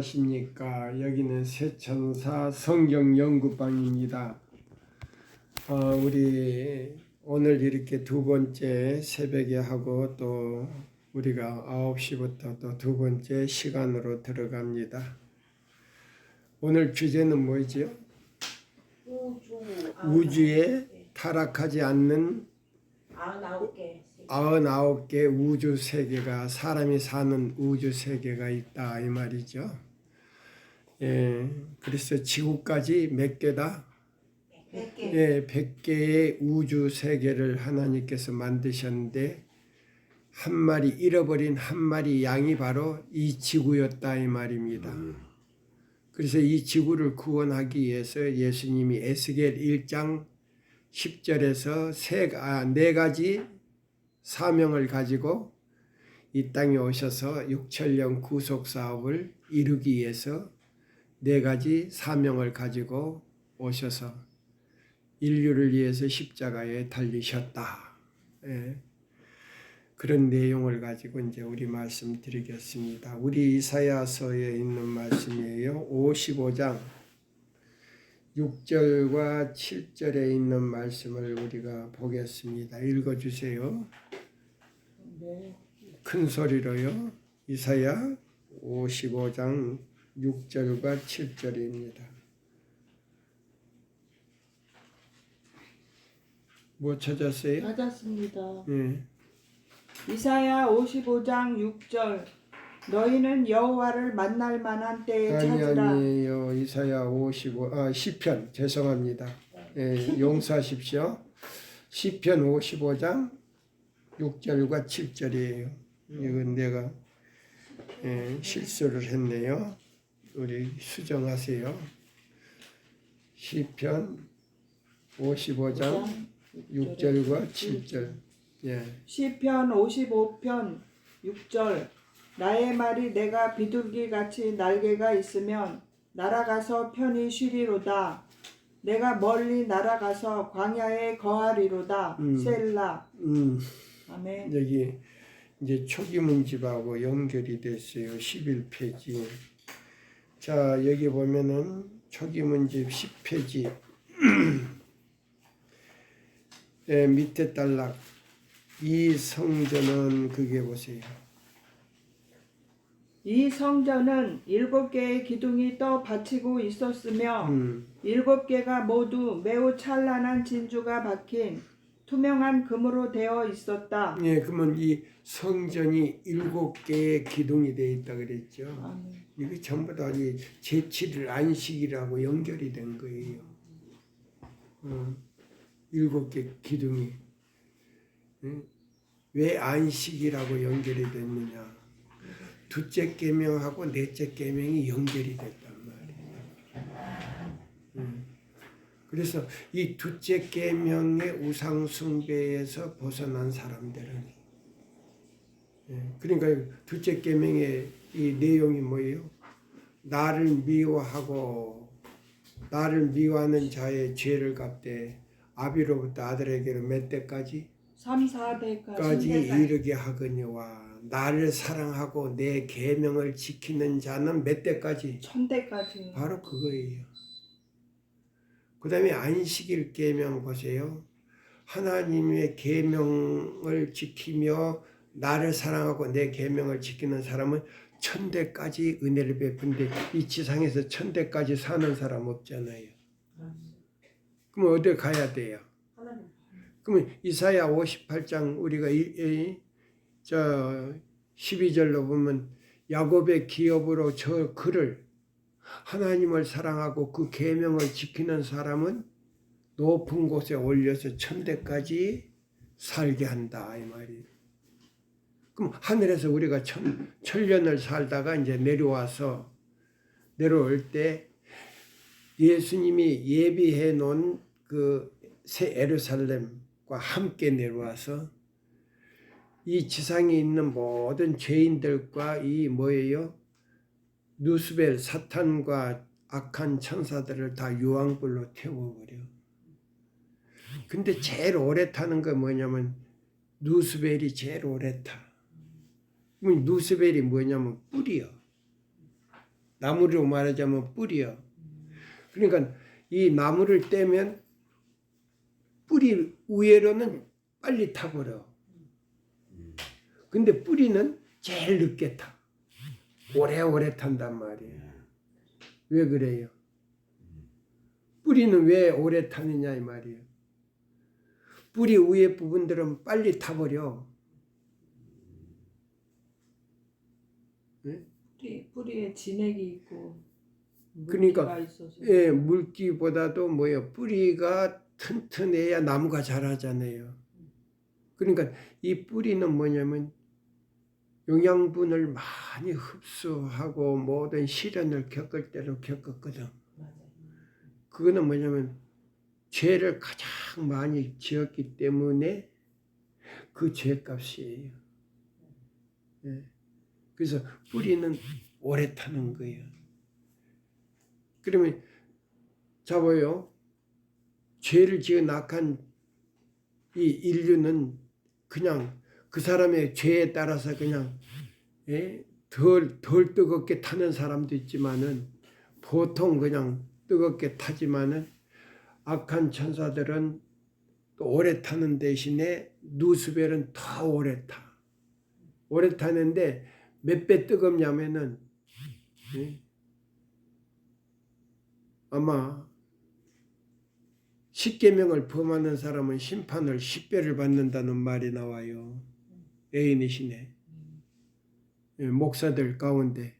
안녕하십니까. 여기는 새천사 성경연구방입니다. 우리 오늘 이렇게 두 번째 새벽에 하고 또 우리가 9시부터 또 두 번째 시간으로 들어갑니다. 오늘 주제는 뭐죠? 우주에 타락하지 않는 99개 우주 세계가, 사람이 사는 우주 세계가 있다 이 말이죠. 그래서 지구까지 몇 개다? 100개. 100개의 우주 세계를 하나님께서 만드셨는데 한 마리 잃어버린 한 마리 양이 바로 이 지구였다 이 말입니다. 그래서 이 지구를 구원하기 위해서 예수님이 에스겔 1장 10절에서 네 가지 사명을 가지고 이 땅에 오셔서 육천년 구속 사업을 이루기 위해서 네 가지 사명을 가지고 오셔서 인류를 위해서 십자가에 달리셨다. 그런 내용을 가지고 이제 우리 말씀드리겠습니다. 우리 이사야서에 있는 말씀이에요. 55장 6절과 7절에 있는 말씀을 우리가 보겠습니다. 읽어주세요. 네. 큰 소리로요. 이사야 55장 6절과 7절입니다. 뭐 찾았어요? 찾았습니다. 네. 이사야 55장 6절 너희는 여호와를 만날 만한 때에 찾으라. 아니에요. 이사야 10편 죄송합니다. 용서하십시오. 시편 55장 6절과 7절이에요. 이건 내가 실수를 했네요. 우리 수정하세요. 시편 55장 6절과 7절. 시편 55편 6절 나의 말이 내가 비둘기같이 날개가 있으면 날아가서 편히 쉬리로다. 내가 멀리 날아가서 광야에 거하리로다. 셀라. 아멘. 여기 이제 초기문집하고 연결이 됐어요. 11페이지. 자, 여기 보면은 초기문집 10페이지 밑에 단락 이 성전은 그게 보세요. 이 성전은 7개의 기둥이 떠 받치고 있었으며 7개가 모두 매우 찬란한 진주가 박힌 투명한 금으로 되어 있었다. 그러면 이 성전이 7개의 기둥이 되어 있다 그랬죠. 아멘. 이게 전부 다 제7일 안식이라고 연결이 된 거예요. 7개 기둥이. 왜 안식이라고 연결이 됐느냐? 둘째 계명하고 넷째 계명이 연결이 됐단 말이에요. 그래서 이 둘째 계명의 우상 숭배에서 벗어난 사람들은, 그러니까 둘째 계명의 이 내용이 뭐예요? 나를 미워하고 나를 미워하는 자의 죄를 갚되 아비로부터 아들에게로 몇 대까지? 3, 4대까지 까지 이르게 하거니와 나를 사랑하고 내 계명을 지키는 자는 몇 대까지? 1000대까지. 바로 그거예요. 그 다음에 안식일 계명 보세요. 하나님의 계명을 지키며 나를 사랑하고 내 계명을 지키는 사람은 1000대까지 은혜를 베푼데 이 지상에서 1000대까지 사는 사람 없잖아요. 그럼 어디 가야 돼요? 그러면 이사야 58장 우리가 12절로 보면 야곱의 기업으로 저 글을 하나님을 사랑하고 그 계명을 지키는 사람은 높은 곳에 올려서 1000대까지 살게 한다 이 말이에요. 그럼 하늘에서 우리가 천년을 살다가 이제 내려올 때 예수님이 예비해 놓은 그 새 예루살렘과 함께 내려와서 이 지상에 있는 모든 죄인들과 이 뭐예요? 누스벨 사탄과 악한 천사들을 다 유황불로 태워버려. 근데 제일 오래 타는 거 뭐냐면 누스벨이 제일 오래 타. 누스벨이 뭐냐면 뿔이요. 나무로 말하자면 뿌리요. 그러니까 이 나무를 떼면 뿌리 위에로는 빨리 타버려. 근데 뿌리는 제일 늦게 타. 오래오래 탄단 말이에요. 왜 그래요? 뿌리는 왜 오래 타느냐 이 말이에요. 뿌리 위에 부분들은 빨리 타버려. 네? 뿌리에 진액이 있고 그러니까 물기가 있어서. 예, 물기보다도 뭐예요? 뿌리가 튼튼해야 나무가 자라잖아요. 그러니까 이 뿌리는 뭐냐면 영양분을 많이 흡수하고 모든 시련을 겪을 때로 겪었거든. 그거는 뭐냐면 죄를 가장 많이 지었기 때문에 그 죄값이에요. 예. 그래서 뿌리는 오래 타는 거예요. 그러면 잡아요. 죄를 지은 악한 이 인류는 그냥 그 사람의 죄에 따라서 그냥 덜 뜨겁게 타는 사람도 있지만은 보통 그냥 뜨겁게 타지만은 악한 천사들은 또 오래 타는 대신에 누스벨은 더 오래 타. 오래 타는데 몇 배 뜨겁냐면은 아마 10계명을 범하는 사람은 심판을 10배를 받는다는 말이 나와요. 애인이시네. 목사들 가운데.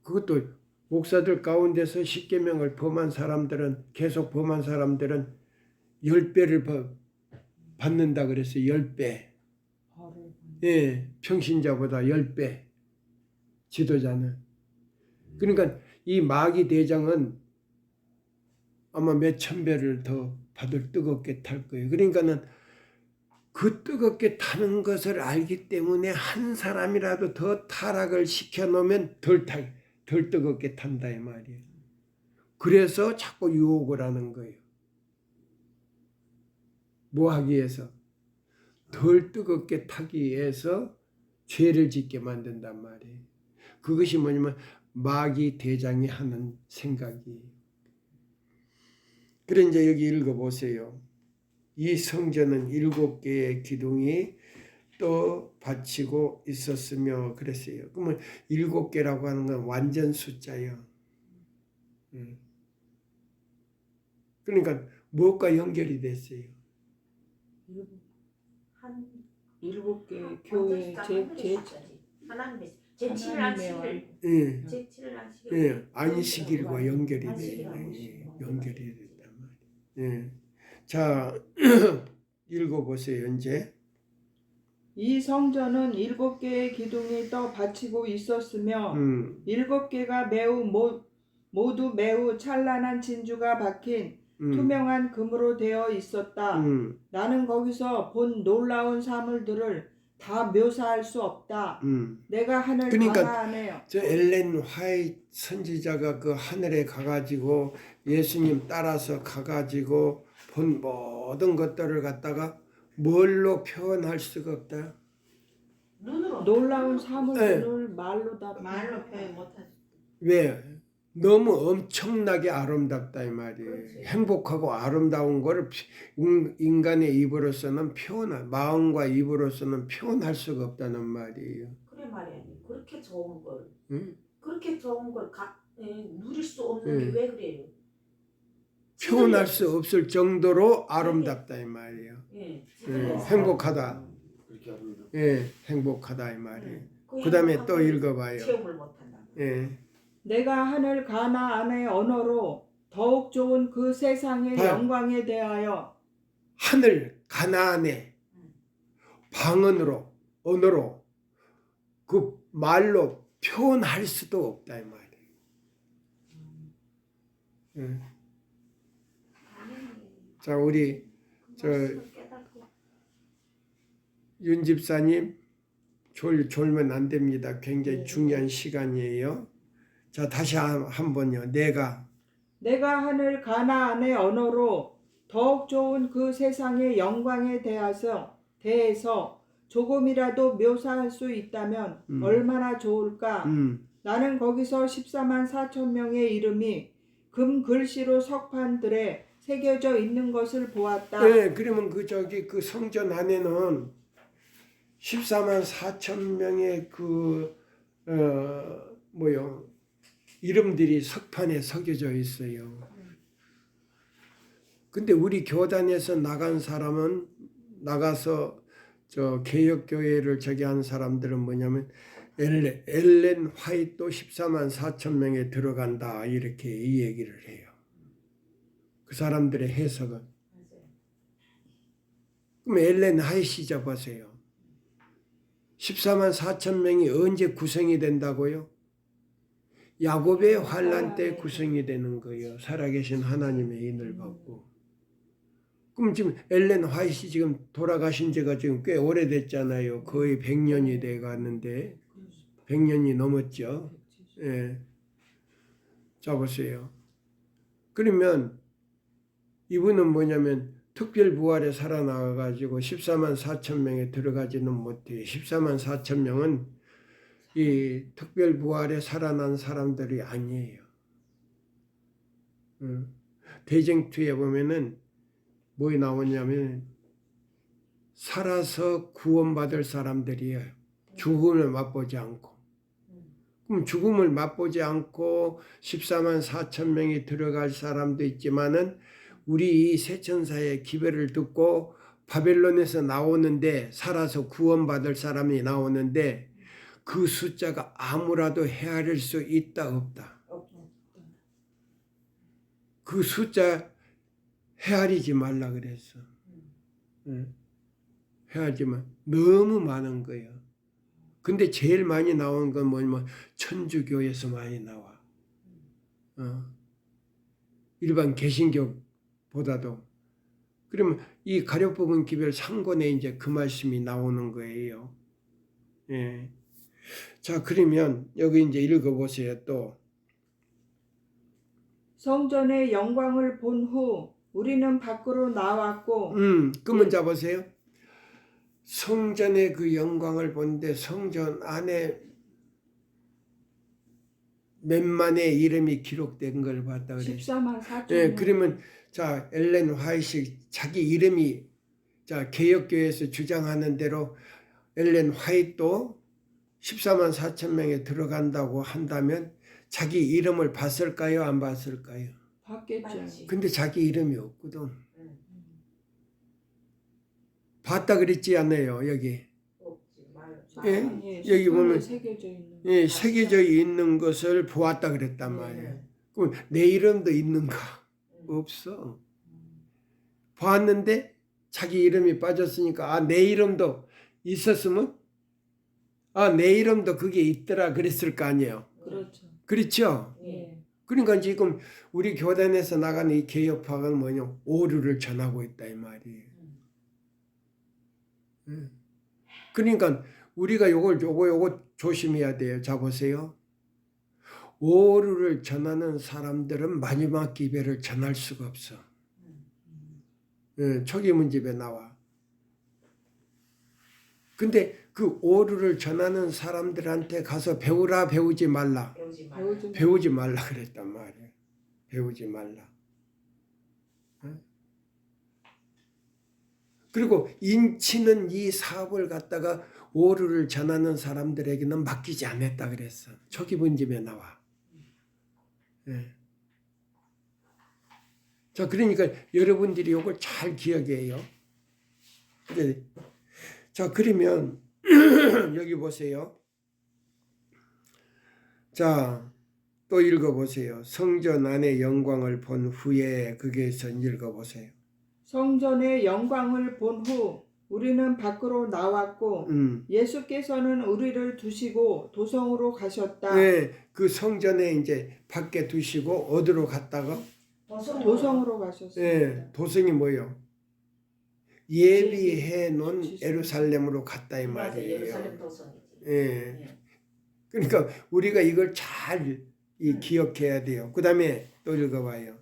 그것도 목사들 가운데서 10계명을 범한 사람들은 계속 범한 사람들은 10배를 받는다 그랬어요. 10배. 예, 평신자보다 10배. 지도자는. 그러니까 이 마귀 대장은 아마 몇천 배를 더 받을 뜨겁게 탈 거예요. 그러니까는 그 뜨겁게 타는 것을 알기 때문에 한 사람이라도 더 타락을 시켜놓으면 덜 뜨겁게 탄다 이 말이에요. 그래서 자꾸 유혹을 하는 거예요. 뭐 하기 위해서? 덜 뜨겁게 타기 위해서 죄를 짓게 만든단 말이에요. 그것이 뭐냐면 마귀 대장이 하는 생각이에요. 그래 이제 여기 읽어보세요. 이 성전은 7개의 기둥이 또 받치고 있었으며 그랬어요. 그러면 7개라고 하는 건 완전 숫자예요. 그러니까 무엇과 연결이 됐어요? 한 7개 교회 하나님의 제7을 예, 제7을 하시기 예, 안식일과 연결이 돼요. 연결이 됐단 말이에요. 예. 자, 읽어보세요. 이제 이 성전은 7개의 기둥이 떠 받치고 있었으며 7개가 모두 매우 찬란한 진주가 박힌 투명한 금으로 되어 있었다. 나는 거기서 본 놀라운 사물들을 다 묘사할 수 없다. 내가 하늘 그러니까 가나안에요. 저 엘렌 화이트 선지자가 그 하늘에 가가지고 예수님 따라서 가가지고 본 모든 것들을 갖다가 뭘로 표현할 수가 없다. 눈으로 놀라운 사물들을 말로 표현 못하지. 왜? 너무 엄청나게 아름답다 이 말이에요. 그렇지. 행복하고 아름다운 거를 인간의 입으로서는 마음과 입으로서는 표현할 수가 없다는 말이에요. 그래 말이야. 그렇게 좋은 걸 응? 그렇게 좋은 걸 누릴 수 없는 게 왜 그래요? 표현할 수 없을 정도로 아름답다 이 말이에요. 예, 행복하다. 예, 행복하다 이 말이에요. 그 다음에 또 읽어봐요. 체험을 못한다. 예. 내가 하늘 가나안의 언어로 더욱 좋은 그 세상의 봐요. 영광에 대하여 하늘 가나안의 방언으로 언어로 그 말로 표현할 수도 없다 이 말이에요. 예. 자 우리 저 윤 집사님 졸면 안 됩니다. 굉장히 중요한 시간이에요. 자 다시 한번요. 내가 하늘 가나안의 언어로 더욱 좋은 그 세상의 영광에 대해서 조금이라도 묘사할 수 있다면 얼마나 좋을까. 나는 거기서 14만 4천 명의 이름이 금 글씨로 석판들에 새겨져 있는 것을 보았다. 네, 그러면 그 성전 안에는 14만 4천 명의 이름들이 석판에 새겨져 있어요. 근데 우리 교단에서 나간 사람은 나가서 저 개혁교회를 저기 한 사람들은 뭐냐면 엘렌 화이트도 14만 4천 명에 들어간다 이렇게 이 얘기를 해요. 그 사람들의 해석은. 그럼 엘렌 화이트 잡아세요. 14만 4천 명이 언제 구성이 된다고요? 야곱의 환란 때 구성이 되는 거예요. 살아계신 하나님의 인을 받고. 그럼 지금 엘렌 화이트 지금 돌아가신 지가 지금 꽤 오래됐잖아요. 거의 100년이 돼 갔는데 100년이 넘었죠. 예. 자 보세요. 그러면 이분은 뭐냐면 특별 부활에 살아나가 가지고 14만 4천 명에 들어가지는 못해요. 14만 4천 명은 이 특별 부활에 살아난 사람들이 아니에요. 대쟁투에 보면은 뭐 나오냐면 살아서 구원받을 사람들이에요. 죽음을 맛보지 않고. 그럼 죽음을 맛보지 않고 14만 4천 명이 들어갈 사람도 있지만은 우리 이 세천사의 기별을 듣고 바벨론에서 나오는데 살아서 구원받을 사람이 나오는데 그 숫자가 아무라도 헤아릴 수 있다 없다. 그 숫자 헤아리지 말라 그랬어. 헤아리지만 너무 많은 거예요. 근데 제일 많이 나온 건 뭐냐면 천주교에서 많이 나와. 일반 개신교보다도. 그러면 이 가려뽑은 기별 상권에 이제 그 말씀이 나오는 거예요. 예. 자, 그러면 여기 이제 읽어보세요. 또 성전의 영광을 본 후 우리는 밖으로 나왔고. 그러면 잡으세요. 성전의 그 영광을 본데 성전 안에 몇만의 이름이 기록된 걸 봤다 그래요. 14만 4천 예, 명. 그러면 자 엘렌 화이트 자기 이름이 자 개혁교회에서 주장하는 대로 엘렌 화이트도 14만 4천 명에 들어간다고 한다면 자기 이름을 봤을까요? 안 봤을까요? 봤겠죠. 근데 자기 이름이 없거든. 봤다 그랬지 않아요 여기. 예? 여기 보면 새겨져 있는. 예, 새겨져 있는 것을 보았다 그랬단 말이에요. 그럼 내 이름도 있는가? 없어. 보았는데 자기 이름이 빠졌으니까 내 이름도 있었으면 내 이름도 그게 있더라 그랬을 거 아니에요. 그렇죠. 그렇죠? 예. 그러니까 지금 우리 교단에서 나가는 이 개혁파가 뭐냐 오류를 전하고 있다 이 말이에요. 그러니까 우리가 요거 조심해야 돼요. 자 보세요. 오류를 전하는 사람들은 마지막 기별을 전할 수가 없어. 초기 문집에 나와. 근데 그 오류를 전하는 사람들한테 가서 배우라 배우지 말라. 배우지 말라 그랬단 말이에요. 배우지 말라. 그리고 인치는 이 사업을 갖다가 오류를 전하는 사람들에게는 맡기지 않았다 그랬어. 초기 문집에 나와. 예. 자, 그러니까 여러분들이 이걸 잘 기억해요. 자, 그러면 여기 보세요. 자, 또 읽어보세요. 성전 안의 영광을 본 후에 거기에서 읽어보세요. 성전의 영광을 본 후 우리는 밖으로 나왔고 예수께서는 우리를 두시고 도성으로 가셨다. 네, 그 성전에 이제 밖에 두시고 어디로 갔다가? 도성으로 가셨습니다. 네, 도성이 뭐예요? 예비해 놓은 예루살렘으로 갔다 이 말이에요. 예루살렘 도성이지. 예. 그러니까 우리가 이걸 잘 기억해야 돼요. 그 다음에 또 읽어봐요.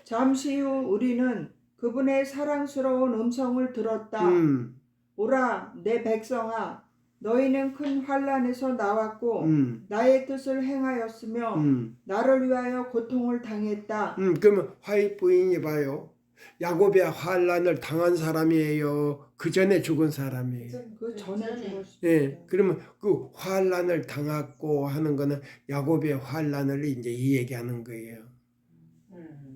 잠시 후 우리는 그분의 사랑스러운 음성을 들었다. 오라 내 백성아 너희는 큰 환난에서 나왔고 나의 뜻을 행하였으며 나를 위하여 고통을 당했다. 그러면 화해 부인이 봐요. 야곱의 환난을 당한 사람이에요. 그 전에 죽은 사람이에요. 그 전에 죽었어. 예, 그러면 그 환난을 당했고 하는 거는 야곱의 환난을 이제 이 얘기하는 거예요.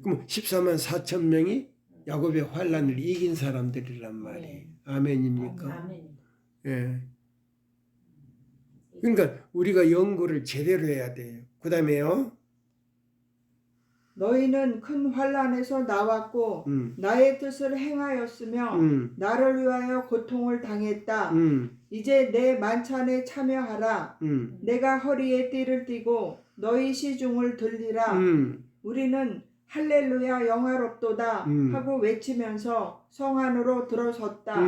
그럼 14만 4천 명이 야곱의 환난을 이긴 사람들이란 말이에요. 아멘입니까? 아멘. 예. 그러니까 우리가 연구를 제대로 해야 돼요. 그다음에요. 너희는 큰 환난에서 나왔고 나의 뜻을 행하였으며 나를 위하여 고통을 당했다. 이제 내 만찬에 참여하라. 내가 허리에 띠를 띠고 너희 시중을 들리라. 우리는 할렐루야 영화롭도다 하고 외치면서 성 안으로 들어섰다.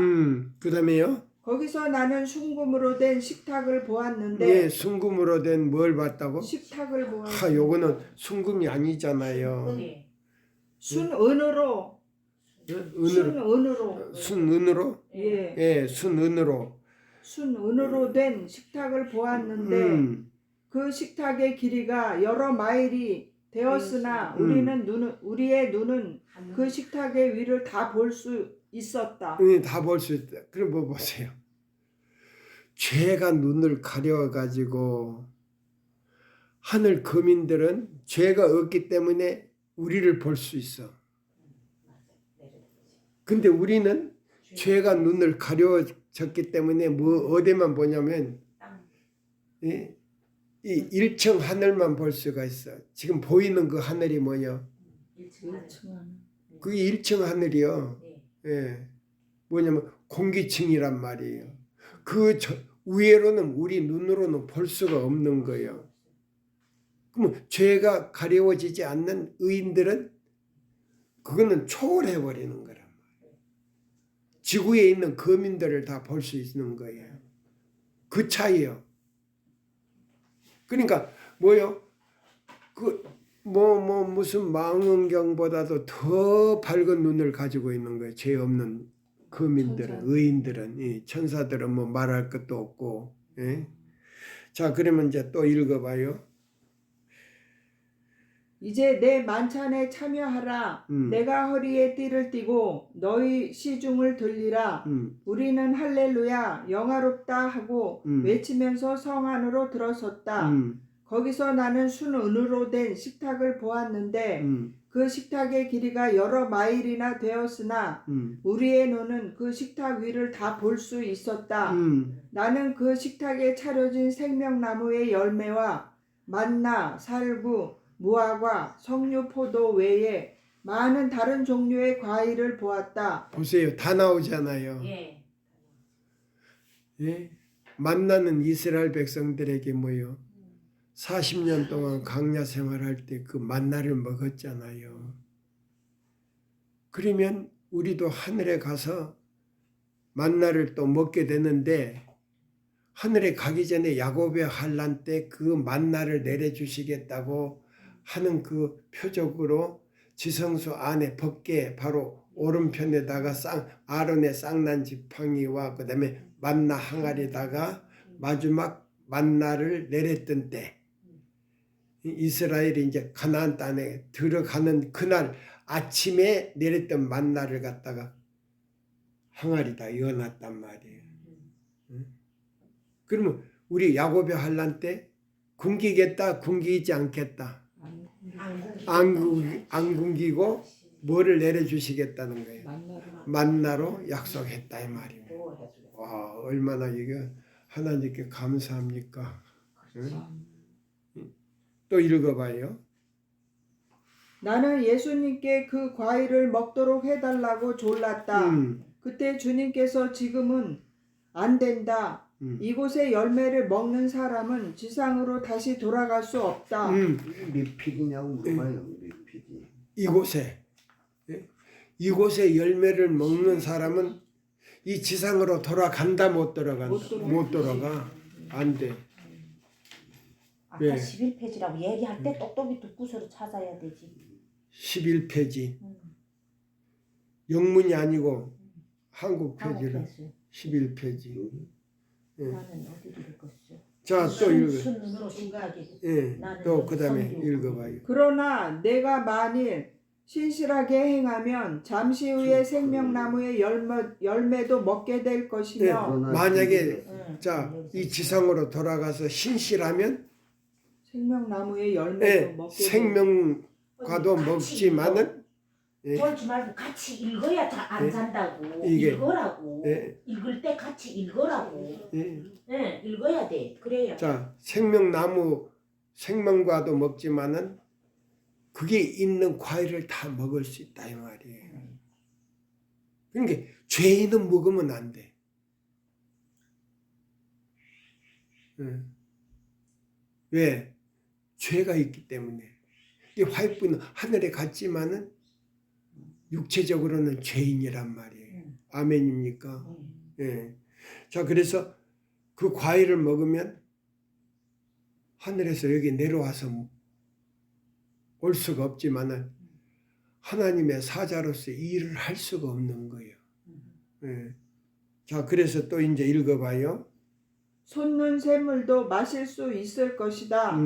그다음에요. 거기서 나는 순금으로 된 식탁을 보았는데 예, 순금으로 된 뭘 봤다고? 식탁을 보았습니다. 요거는 순금이 아니잖아요. 네. 순은으로 예? 은으로. 순은으로 순은으로? 예, 예, 순은으로. 순은으로 된 식탁을 보았는데 그 식탁의 길이가 여러 마일이 되었으나 우리의 눈은 그 식탁의 위를 다 볼 수 있었다. 다 볼 수 있다. 그럼 뭐 보세요. 죄가 눈을 가려가지고 하늘 거민들은 죄가 없기 때문에 우리를 볼 수 있어. 근데 우리는 죄가 눈을 가려졌기 때문에 뭐 어디만 보냐면 이 1층 하늘만 볼 수가 있어. 지금 보이는 그 하늘이 뭐냐? 그게 1층 하늘이요. 예, 뭐냐면 공기층이란 말이에요. 그 위에로는 우리 눈으로는 볼 수가 없는 거예요. 그러면 죄가 가려워지지 않는 의인들은 그거는 초월해 버리는 거란 말이에요. 지구에 있는 거민들을 다 볼 수 있는 거예요. 그 차이요. 그러니까 뭐요? 무슨 망원경보다도 더 밝은 눈을 가지고 있는 거예요. 죄 없는 거민들은, 의인들은, 이 천사들은 뭐 말할 것도 없고. 예? 자, 그러면 이제 또 읽어봐요. 이제 내 만찬에 참여하라. 내가 허리에 띠를 띠고 너희 시중을 들리라. 우리는 할렐루야 영화롭다 하고 외치면서 성 안으로 들어섰다. 거기서 나는 순은으로 된 식탁을 보았는데 그 식탁의 길이가 여러 마일이나 되었으나 우리의 눈은 그 식탁 위를 다 볼 수 있었다. 나는 그 식탁에 차려진 생명나무의 열매와 만나, 살구, 무화과, 석류, 포도 외에 많은 다른 종류의 과일을 보았다. 보세요. 다 나오잖아요. 예. 예? 만나는 이스라엘 백성들에게 뭐요? 40년 동안 광야 생활할 때 그 만나를 먹었잖아요. 그러면 우리도 하늘에 가서 만나를 또 먹게 되는데 하늘에 가기 전에 야곱의 환난 때 그 만나를 내려주시겠다고 하는 그 표적으로 지성소 안에 벗게 바로 오른편에다가 아론의 쌍난 지팡이와 그 다음에 만나 항아리에다가 마지막 만나를 내렸던 때 이스라엘이 이제 가나안 땅에 들어가는 그날 아침에 내렸던 만나를 갖다가 항아리에다 이어놨단 말이에요. 그러면 우리 야곱의 환난 때 굶기겠다, 굶기지 않겠다. 안 굶기고 뭐를 내려주시겠다는 거예요. 만나로 약속했다 이 말이에요. 와, 얼마나 이게 하나님께 감사합니까? 응? 또 읽어봐요. 나는 예수님께 그 과일을 먹도록 해달라고 졸랐다. 그때 주님께서 지금은 안 된다. 이곳의 열매를 먹는 사람은 지상으로 다시 돌아갈 수 없다. 몇 필이냐고 물어봐요. 몇 필이. 이곳의 열매를 먹는 사람은 이 지상으로 돌아간다 못 돌아간다. 못 돌아가. 안 돼. 아까 네. 11페이지라고 얘기할 때 똑똑히 듣고서로 찾아야 되지. 11페이지. 영문이 아니고 한국 페이지로 11페이지. 나는 어디를 읽었어? 자, 또 읽어. 순으로 생각하기. 예. 또 그다음에 읽어봐요. 그러나 내가 만일 신실하게 행하면 잠시 후에 생명나무의 열매도 먹게 될 것이며 예. 만약에 응. 자, 이 지상으로 돌아가서 신실하면 생명나무의 열매도 예, 먹게 될 생명과도 같이 먹지만은 예. 졸지 말고 같이 읽어야 안 예. 산다고. 이게. 읽으라고. 예. 읽을 때 같이 읽으라고. 예. 예, 읽어야 돼. 그래야. 자, 생명나무 생명과도 먹지만은 그게 있는 과일을 다 먹을 수 있다 이 말이에요. 그러니까 죄인은 먹으면 안 돼. 왜? 죄가 있기 때문에. 이 화이트는 하늘에 갔지만은 육체적으로는 죄인이란 말이에요. 아멘입니까? 예. 자, 그래서 그 과일을 먹으면 하늘에서 여기 내려와서 올 수가 없지만은 하나님의 사자로서 일을 할 수가 없는 거예요. 예. 자, 그래서 또 이제 읽어봐요. 솟는 샘물도 마실 수 있을 것이다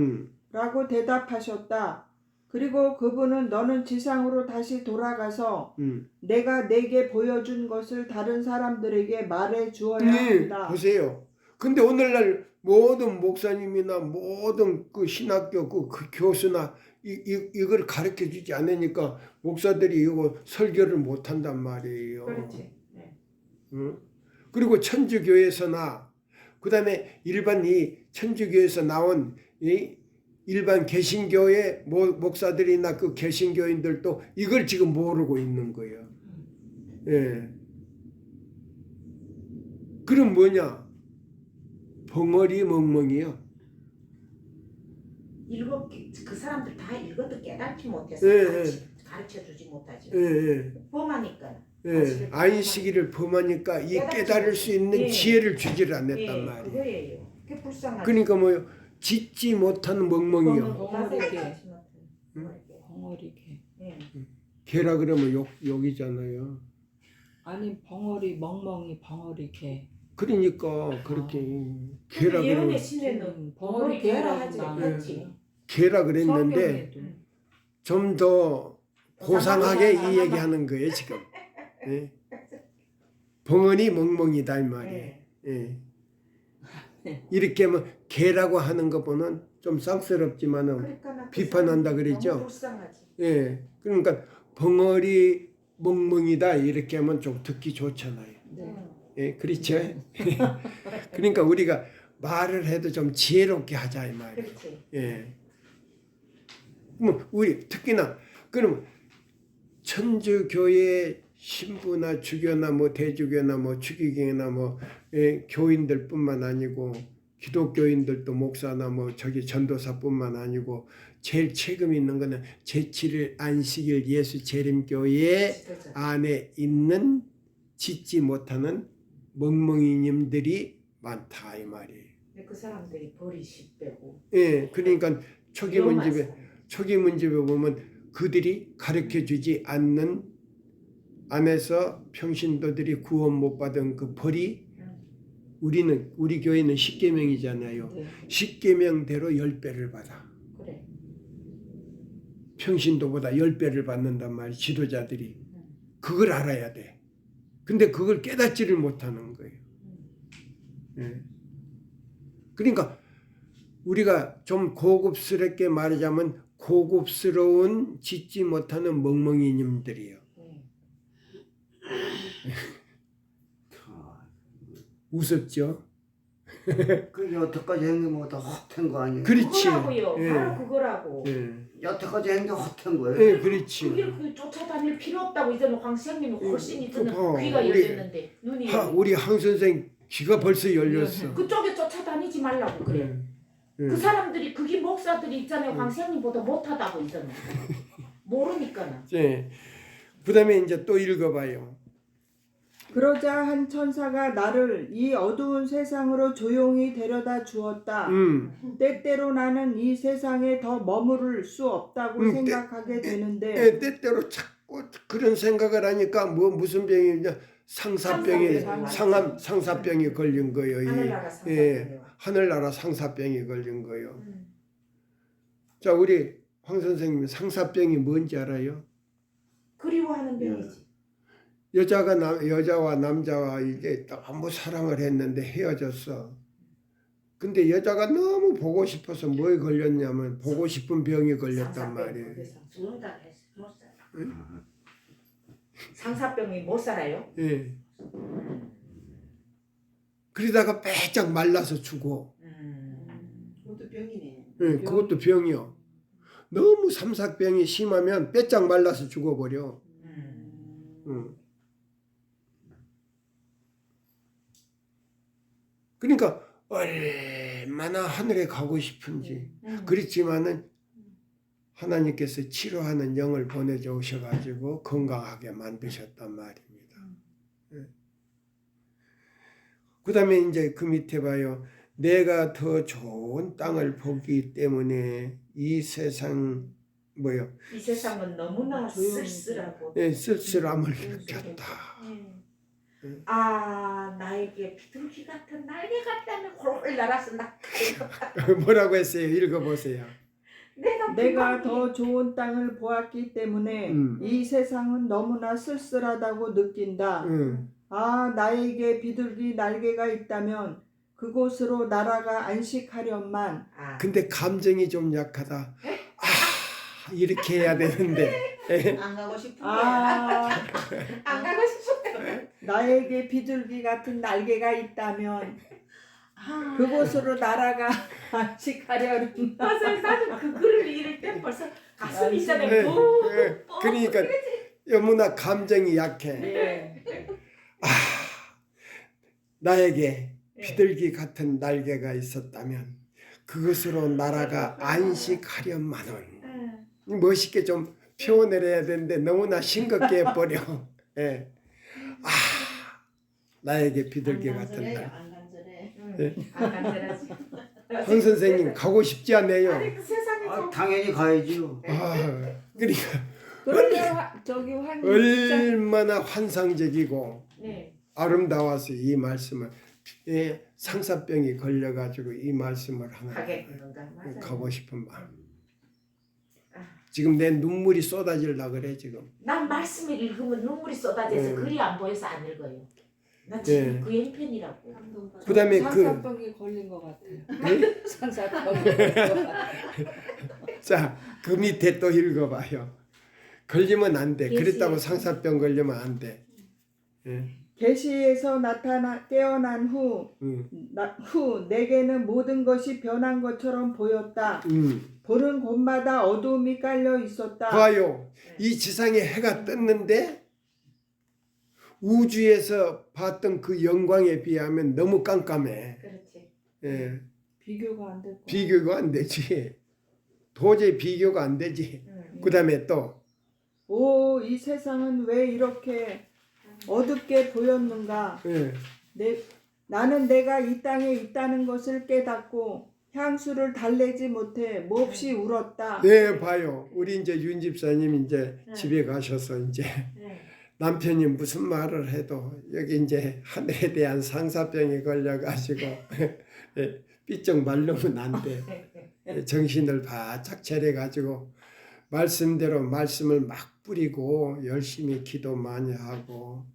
라고 대답하셨다. 그리고 그분은 너는 지상으로 다시 돌아가서 내가 내게 보여준 것을 다른 사람들에게 말해 주어야 한다. 보세요. 근데 오늘날 모든 목사님이나 모든 그 신학교 그 교수나 이걸 가르쳐 주지 않으니까 목사들이 이거 설교를 못 한단 말이에요. 그렇지. 응? 그리고 천주교에서나 그다음에 일반 이 천주교에서 나온 이 일반 개신교의 목사들이나 그 개신교인들도 이걸 지금 모르고 있는 거예요. 예. 그럼 뭐냐? 벙어리 멍멍이요. 그 사람들 다 읽어도 깨닫지 못해서 예, 가르쳐 주지 못하지. 예. 범하니까. 예. 안식일을 범하니까 이 깨달을 수 있는 예. 지혜를 주지를 않았단 예, 말이에요. 그거예요. 그게 불쌍하지. 그러니까 뭐요? 짓지 못한 멍멍이요. 벙어리게. 응? 벙어리게. 예. 개라 그러면 욕이잖아요. 아니 벙어리 멍멍이 벙어리게. 그러니까 그렇게 개라 예언의 그러면 신에는 벙어리 벙어리 개라 하지. 개라구나. 그렇지. 개라 그랬는데 성경에도. 좀 더 고상하게 고상하게 이 얘기하는 거예요 지금. 예. 벙어리 멍멍이다 이 말이에요. 예. 예. 이렇게 하면 개라고 하는 것보다는 좀 쌍스럽지만은 그러니까 나그 비판한다 사람 그랬죠? 너무 불쌍하지. 예. 그러니까 벙어리 멍멍이다 이렇게 하면 좀 듣기 좋잖아요. 응. 예, 그렇죠. 그러니까 우리가 말을 해도 좀 지혜롭게 하자 이 말이에요. 그렇지. 예. 뭐 우리 특히나 그럼 천주교의 신부나 주교나 뭐 대주교나 뭐 추기경이나 뭐 교인들뿐만 아니고 기독교인들도 목사나 뭐 저기 전도사뿐만 아니고 제일 책임 있는 거는 제7일 안식일 예수 재림교회 지도자. 안에 있는 짓지 못하는 멍멍이님들이 많다 이 말이에요. 근데 그 사람들이 벌이 10배고. 예, 그러니까 초기 문집에 보면 그들이 가르쳐주지 않는 안에서 평신도들이 구원 못 받은 그 벌이 우리 교회는 10계명이잖아요. 네. 10계명대로 10배를 받아. 그래. 평신도보다 10배를 받는단 말이에요. 지도자들이. 그걸 알아야 돼. 근데 그걸 깨닫지를 못하는 거예요. 예. 그러니까 우리가 좀 고급스럽게 말하자면 고급스러운 짓지 못하는 멍멍이님들이에요. 우습죠? 그 여태까지 행동은 다 헛한 거 아니에요? 그렇지. 그거라고요. 예. 바로 그거라고. 예. 여태까지 행동 헛한 거예요? 예, 그렇지. 그 쫓아다닐 필요 없다고 이제는 황생님이 훨씬 이제는 그 귀가 우리- 열렸는데 눈이 우리 황 선생 귀가 벌써 열렸어. 그쪽에 쫓아다니지 말라고 그래. 예. 그 사람들이 그게 목사들이 있잖아요. 황생님보다 못하다고 이제는 모르니까는. 예. 그다음에 이제 또 읽어봐요. 그러자 한 천사가 나를 이 어두운 세상으로 조용히 데려다 주었다. 때때로 나는 이 세상에 더 머무를 수 없다고 생각하게 되는데 때때로 자꾸 그런 생각을 하니까 뭐 무슨 병이냐 상사병이 상사병. 상사병이 걸린 거예요. 하늘나라 상사병. 예, 하늘나라 상사병이 걸린 거예요. 자, 우리 황 선생님 상사병이 뭔지 알아요? 그리워하는 병이지. 여자와 남자와 이제 너무 사랑을 했는데 헤어졌어. 근데 여자가 너무 보고 싶어서 뭐에 걸렸냐면 보고 싶은 병이 걸렸단 상사병. 말이에요. 그래서 죽는다 해서 못 살아. 상사병이 못 살아요? 예. 그러다가 빼짝 말라서 죽어. 그것도 병이네. 예, 그것도 병이요. 너무 삼삭병이 심하면 빼짝 말라서 죽어버려. 그러니까 얼마나 하늘에 가고 싶은지. 그렇지만은 하나님께서 치료하는 영을 보내주셔가지고 건강하게 만드셨단 말입니다. 그 다음에 이제 그 밑에 봐요. 내가 더 좋은 땅을 보기 때문에 이 세상 이 세상은 너무나 조용히. 쓸쓸하고 예, 쓸쓸함을 느꼈다. 아 나에게 비둘기 같은 날개 같다면 홀 날아서 나 뭐라고 했어요? 읽어보세요. 내가 더 좋은 땅을 보았기 때문에 이 세상은 너무나 쓸쓸하다고 느낀다. 아, 나에게 비둘기 날개가 있다면 그곳으로 날아가 안식하련만. 근데 감정이 좀 약하다. 아, 이렇게 해야 되는데. 안 가고 싶은 아, 안 가고 싶어요. 나에게 비둘기 같은 날개가 있다면 그곳으로 날아가 안식하려는. 맞아요. 나도 그 글을 읽을 때 벌써 가슴이 예, 있잖아요. 예. 그러니까 너무나 감정이 약해. 예. 나에게 비둘기 같은 날개가 있었다면 그것으로 날아가 안식하련만은. 멋있게 좀 표현을 해야 되는데 너무나 싱겁게 해버려. 예. 아, 나에게 비둘기 같은 날. 안 간절해. 안 간절하지. 황 선생님 가고 싶지 않네요. 아니 그 세상에 좀 당연히 가야죠. 아, 그러니까 그러니까 저기 환 얼마나 환상적이고 네. 아름다워서 이 말씀을 상사병이 걸려가지고 이 말씀을 가게 하나 되는가 맞아요. 가고 싶은 마음. 지금 내 눈물이 쏟아질라 그래 지금. 난 말씀을 읽으면 눈물이 쏟아져서 글이 안 보여서 안 읽어요. 나 지금 네. 그 형편이라고. 그다음에 그 상사병이 걸린 것 같아요. 상사병이 걸린 것 같아요. 자, 그 밑에 또 읽어봐요. 걸리면 안 돼. 그랬다고 상사병 걸리면 안 돼. 예. 계시에서 깨어난 후 내게는 모든 것이 변한 것처럼 보였다. 보는 곳마다 어두움이 깔려 있었다. 봐요. 이 지상에 해가 떴는데 우주에서 봤던 그 영광에 비하면 너무 깜깜해. 그렇지. 예. 비교가 안 될 거야. 비교가 안 되지. 도저히 비교가 안 되지. 그 다음에 또 오, 이 세상은 왜 이렇게 어둡게 보였는가? 예. 나는 내가 이 땅에 있다는 것을 깨닫고 향수를 달래지 못해 몹시 울었다. 네, 봐요. 우리 이제 윤 집사님 이제 집에 가셔서 이제 남편이 무슨 말을 해도 여기 이제 하늘에 대한 상사병이 걸려가지고 삐쩍 말르면 안 돼. 정신을 바짝 차려가지고 말씀대로 말씀을 막 뿌리고 열심히 기도 많이 하고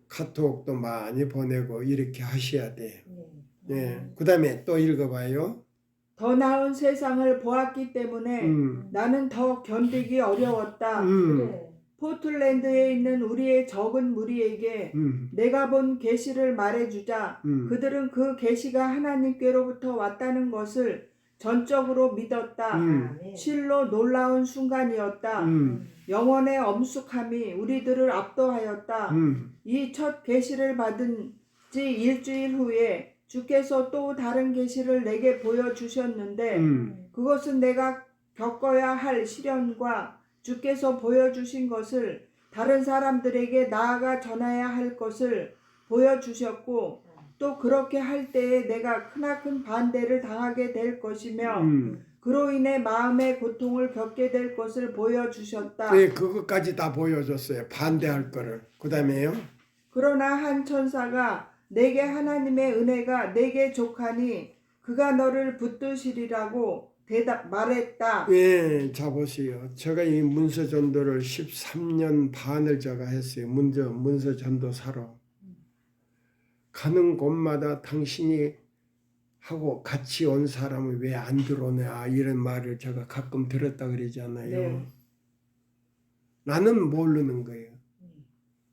카톡도 많이 보내고 이렇게 하셔야 돼요. 예. 그 다음에 또 읽어봐요. 더 나은 세상을 보았기 때문에 나는 더 견디기 어려웠다. 그래. 포틀랜드에 있는 우리의 적은 무리에게 내가 본 계시를 말해주자 그들은 그 계시가 하나님께로부터 왔다는 것을 전적으로 믿었다. 실로 놀라운 순간이었다. 영원의 엄숙함이 우리들을 압도하였다. 이 첫 계시를 받은 지 일주일 후에 주께서 또 다른 계시를 내게 보여주셨는데 그것은 내가 겪어야 할 시련과 주께서 보여주신 것을 다른 사람들에게 나아가 전해야 할 것을 보여주셨고 또 그렇게 할 때에 내가 크나큰 반대를 당하게 될 것이며 그로 인해 마음의 고통을 겪게 될 것을 보여주셨다. 네, 그것까지 다 보여줬어요. 반대할 거를. 그 다음에요. 그러나 한 천사가 내게 하나님의 은혜가 내게 족하니 그가 너를 붙드시리라고 말했다. 예, 자 보세요. 제가 이 문서 전도를 13년 반을 제가 했어요. 문서 전도사로. 가는 곳마다 당신이 하고 같이 온 사람은 왜 안 들어오냐 이런 말을 제가 가끔 들었다 그러잖아요. 네. 나는 모르는 거예요.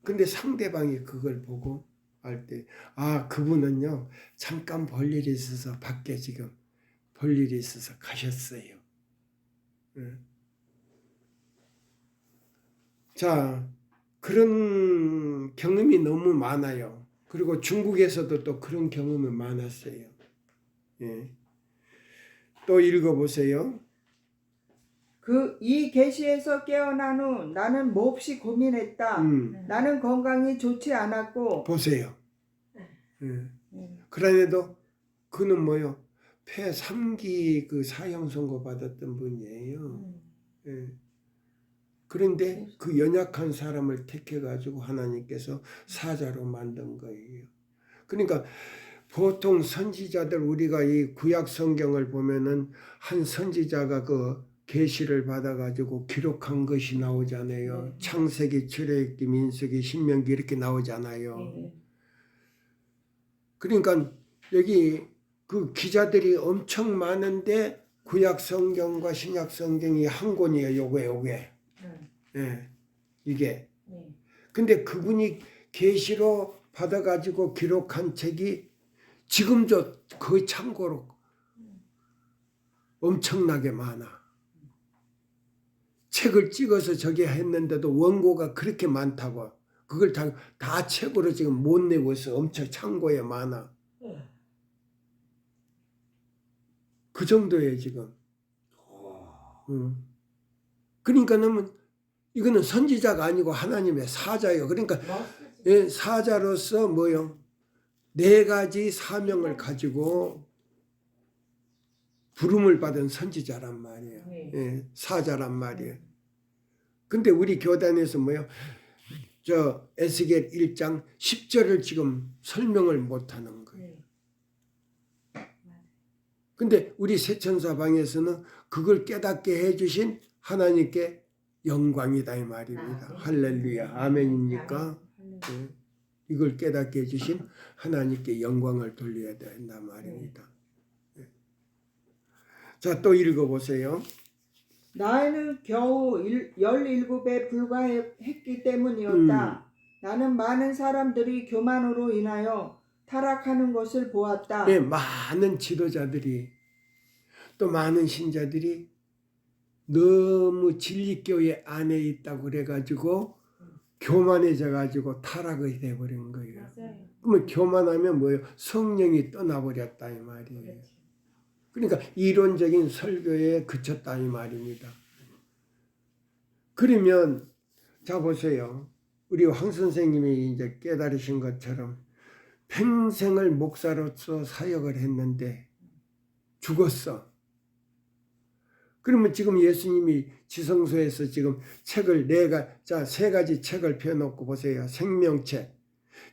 근데 상대방이 그걸 보고 할 때, 아, 그분은요, 잠깐 볼 일이 있어서 밖에 지금 볼 일이 있어서 가셨어요. 자, 그런 경험이 너무 많아요. 그리고 중국에서도 또 그런 경험이 많았어요. 예. 또 읽어보세요. 이 계시에서 깨어난 후 나는 몹시 고민했다. 나는 건강이 좋지 않았고 보세요. 예. 그런데도 그는 뭐요? 폐 3기 그 사형 선고 받았던 분이에요. 예. 그런데 그 연약한 사람을 택해 가지고 하나님께서 사자로 만든 거예요. 그러니까 보통 선지자들 우리가 이 구약 성경을 보면은 한 선지자가 그 계시를 받아 가지고 기록한 것이 나오잖아요. 창세기, 출애굽기, 민수기, 신명기 이렇게 나오잖아요. 그러니까 여기 그 기자들이 엄청 많은데 구약 성경과 신약 성경이 한 권이에요. 요게. 예. 이게. 근데 그분이 계시로 받아 가지고 기록한 책이 지금도 거의 참고로 엄청나게 많아. 책을 찍어서 저게 했는데도 원고가 그렇게 많다고. 그걸 다 책으로 지금 못 내고 있어. 엄청 창고에 많아. 그 정도예요 지금. 그러니까는 이거는 선지자가 아니고 하나님의 사자예요. 그러니까 예, 사자로서 뭐요? 4가지 사명을 가지고 부름을 받은 선지자란 말이에요. 예, 사자란 말이에요. 근데 우리 교단에서 뭐요? 저 에스겔 1장 10절을 지금 설명을 못하는 거예요. 근데 우리 세천사 방에서는 그걸 깨닫게 해주신 하나님께 영광이다 이 말입니다. 할렐루야. 아멘입니까? 네. 이걸 깨닫게 해주신 하나님께 영광을 돌려야 된다 말입니다. 네. 자, 또 읽어보세요. 나이는 겨우 17에 불과했기 때문이었다. 나는 많은 사람들이 교만으로 인하여 타락하는 것을 보았다. 네, 많은 지도자들이 또 많은 신자들이 너무 진리교회 안에 있다고 그래가지고 교만해져가지고 타락이 돼버린 거예요. 그러면 교만하면 뭐예요? 성령이 떠나버렸다 이 말이에요. 그러니까 이론적인 설교에 그쳤다 이 말입니다. 그러면 자 보세요. 우리 황 선생님이 이제 깨달으신 것처럼 평생을 목사로서 사역을 했는데 죽었어. 그러면 지금 예수님이 지성소에서 지금 책을 3가지 책을 펴놓고 보세요. 생명책,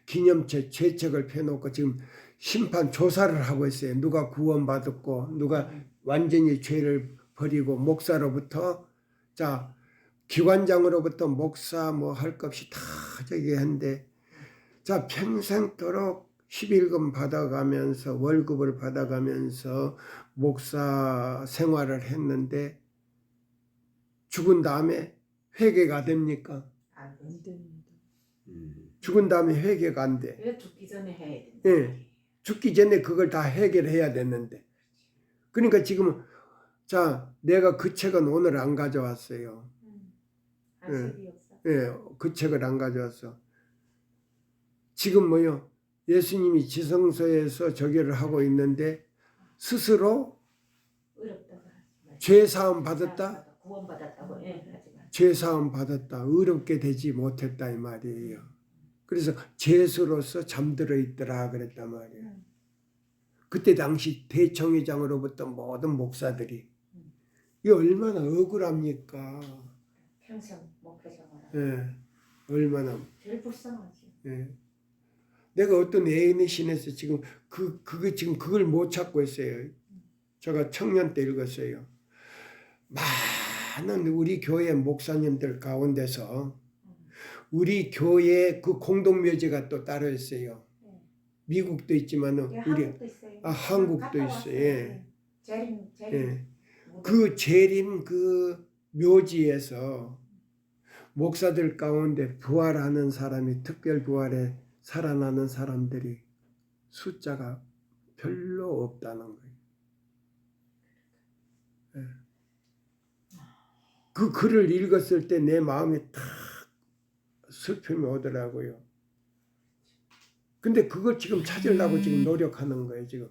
기념책, 죄책을 펴놓고 지금 심판 조사를 하고 있어요. 누가 구원받았고 누가 완전히 죄를 버리고 목사로부터 자 기관장으로부터 목사 뭐 할 것 없이 다 저기 한데 자 평생도록 11금 받아가면서 월급을 받아가면서 목사 생활을 했는데 죽은 다음에 회개가 됩니까? 안 됩니다. 죽은 다음에 회개가 안 돼. 왜 죽기 전에 해야 된다. 예. 죽기 전에 그걸 다 해결해야 됐는데. 그러니까 지금 자 내가 그 책은 오늘 안 가져왔어요. 안식이 없어. 예, 그 책을 안 가져왔어. 지금 뭐요? 예수님이 지성소에서 저기를 하고 있는데 스스로 어렵다고 하지 죄 사함 받았다? 구원받았다고 하지 마. 죄 사함 받았다. 의롭게 되지 못했다 이 말이에요. 그래서 죄수로서 잠들어 있더라 그랬단 말이에요. 그때 당시 대청회장으로부터 모든 목사들이 이게 얼마나 억울합니까? 평생 목표 생활. 예, 얼마나 제일 불쌍하지. 예. 내가 어떤 애인의 신에서 지금 그거 지금 그걸 못 찾고 있어요. 제가 청년 때 읽었어요. 많은 우리 교회 목사님들 가운데서 우리 교회 그 공동묘지가 또 따로 있어요. 미국도 있지만은 예, 우리 한국도 있어요. 한국도 갔다 있어요. 왔어요. 예. 재림. 예. 그 재림 그 묘지에서 목사들 가운데 부활하는 사람이 특별 부활에 살아나는 사람들이 숫자가 별로 없다는 거예요. 예. 그 글을 읽었을 때 내 마음이 탁 슬픔이 오더라고요. 근데 그걸 지금 찾으려고 지금 노력하는 거예요. 지금